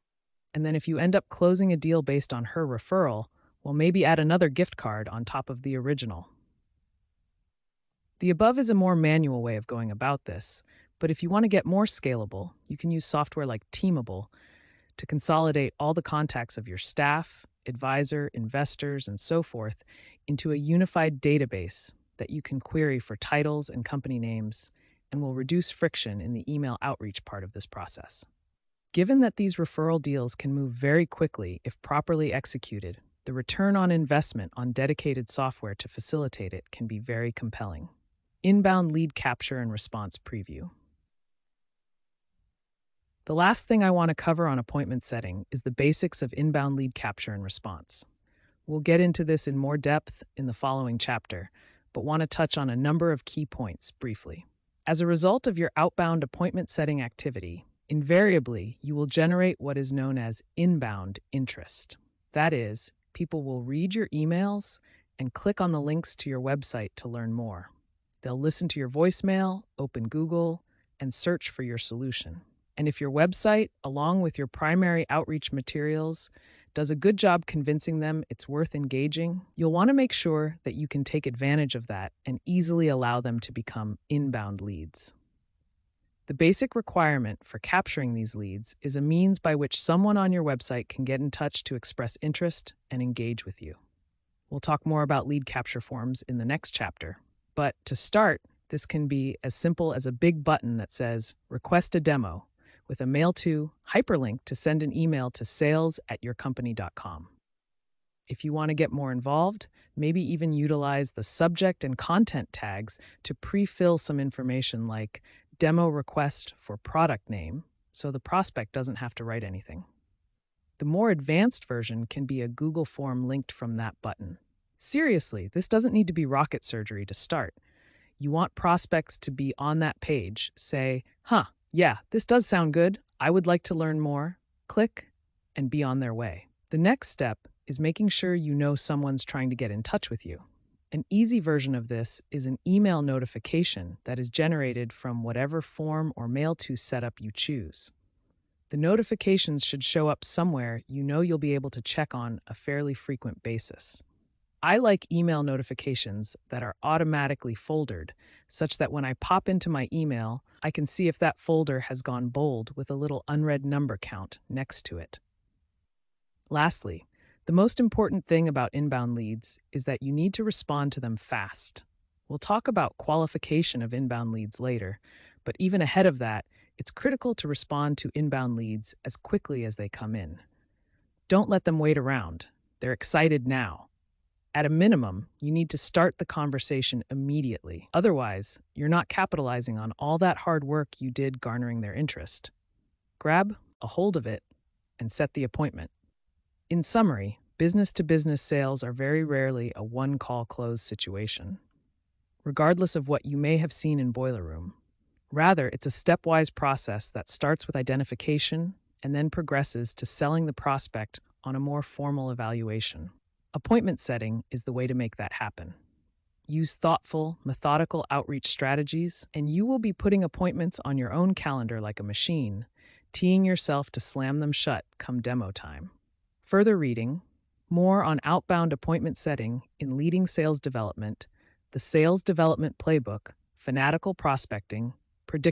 And then if you end up closing a deal based on her referral, well, maybe add another gift card on top of the original. The above is a more manual way of going about this, but if you want to get more scalable, you can use software like Teamable to consolidate all the contacts of your staff, advisor, investors, and so forth into a unified database that you can query for titles and company names and will reduce friction in the email outreach part of this process. Given that these referral deals can move very quickly if properly executed, the return on investment on dedicated software to facilitate it can be very compelling. Inbound lead capture and response preview. The last thing I want to cover on appointment setting is the basics of inbound lead capture and response. We'll get into this in more depth in the following chapter, but want to touch on a number of key points briefly. As a result of your outbound appointment setting activity, invariably you will generate what is known as inbound interest. That is, people will read your emails and click on the links to your website to learn more. They'll listen to your voicemail, open Google, and search for your solution. And if your website, along with your primary outreach materials, does a good job convincing them it's worth engaging, you'll want to make sure that you can take advantage of that and easily allow them to become inbound leads. The basic requirement for capturing these leads is a means by which someone on your website can get in touch to express interest and engage with you. We'll talk more about lead capture forms in the next chapter, but to start, this can be as simple as a big button that says, "Request a demo," with a mail to hyperlink to send an email to sales@yourcompany.com. If you want to get more involved, maybe even utilize the subject and content tags to pre-fill some information like demo request for product name, so the prospect doesn't have to write anything. The more advanced version can be a Google form linked from that button. Seriously, this doesn't need to be rocket surgery to start. You want prospects to be on that page, say, yeah, this does sound good. I would like to learn more. Click, and be on their way. The next step is making sure you know someone's trying to get in touch with you. An easy version of this is an email notification that is generated from whatever form or mail to setup you choose. The notifications should show up somewhere you know you'll be able to check on a fairly frequent basis. I like email notifications that are automatically foldered, such that when I pop into my email, I can see if that folder has gone bold with a little unread number count next to it. Lastly, the most important thing about inbound leads is that you need to respond to them fast. We'll talk about qualification of inbound leads later, but even ahead of that, it's critical to respond to inbound leads as quickly as they come in. Don't let them wait around. They're excited now. At a minimum, you need to start the conversation immediately. Otherwise, you're not capitalizing on all that hard work you did garnering their interest. Grab a hold of it and set the appointment. In summary, business to business sales are very rarely a one call close situation, regardless of what you may have seen in Boiler Room. Rather, it's a stepwise process that starts with identification and then progresses to selling the prospect on a more formal evaluation. Appointment setting is the way to make that happen. Use thoughtful, methodical outreach strategies, and you will be putting appointments on your own calendar like a machine, teeing yourself to slam them shut come demo time. Further reading, more on outbound appointment setting in Leading Sales Development, the Sales Development Playbook, Fanatical Prospecting, Predictable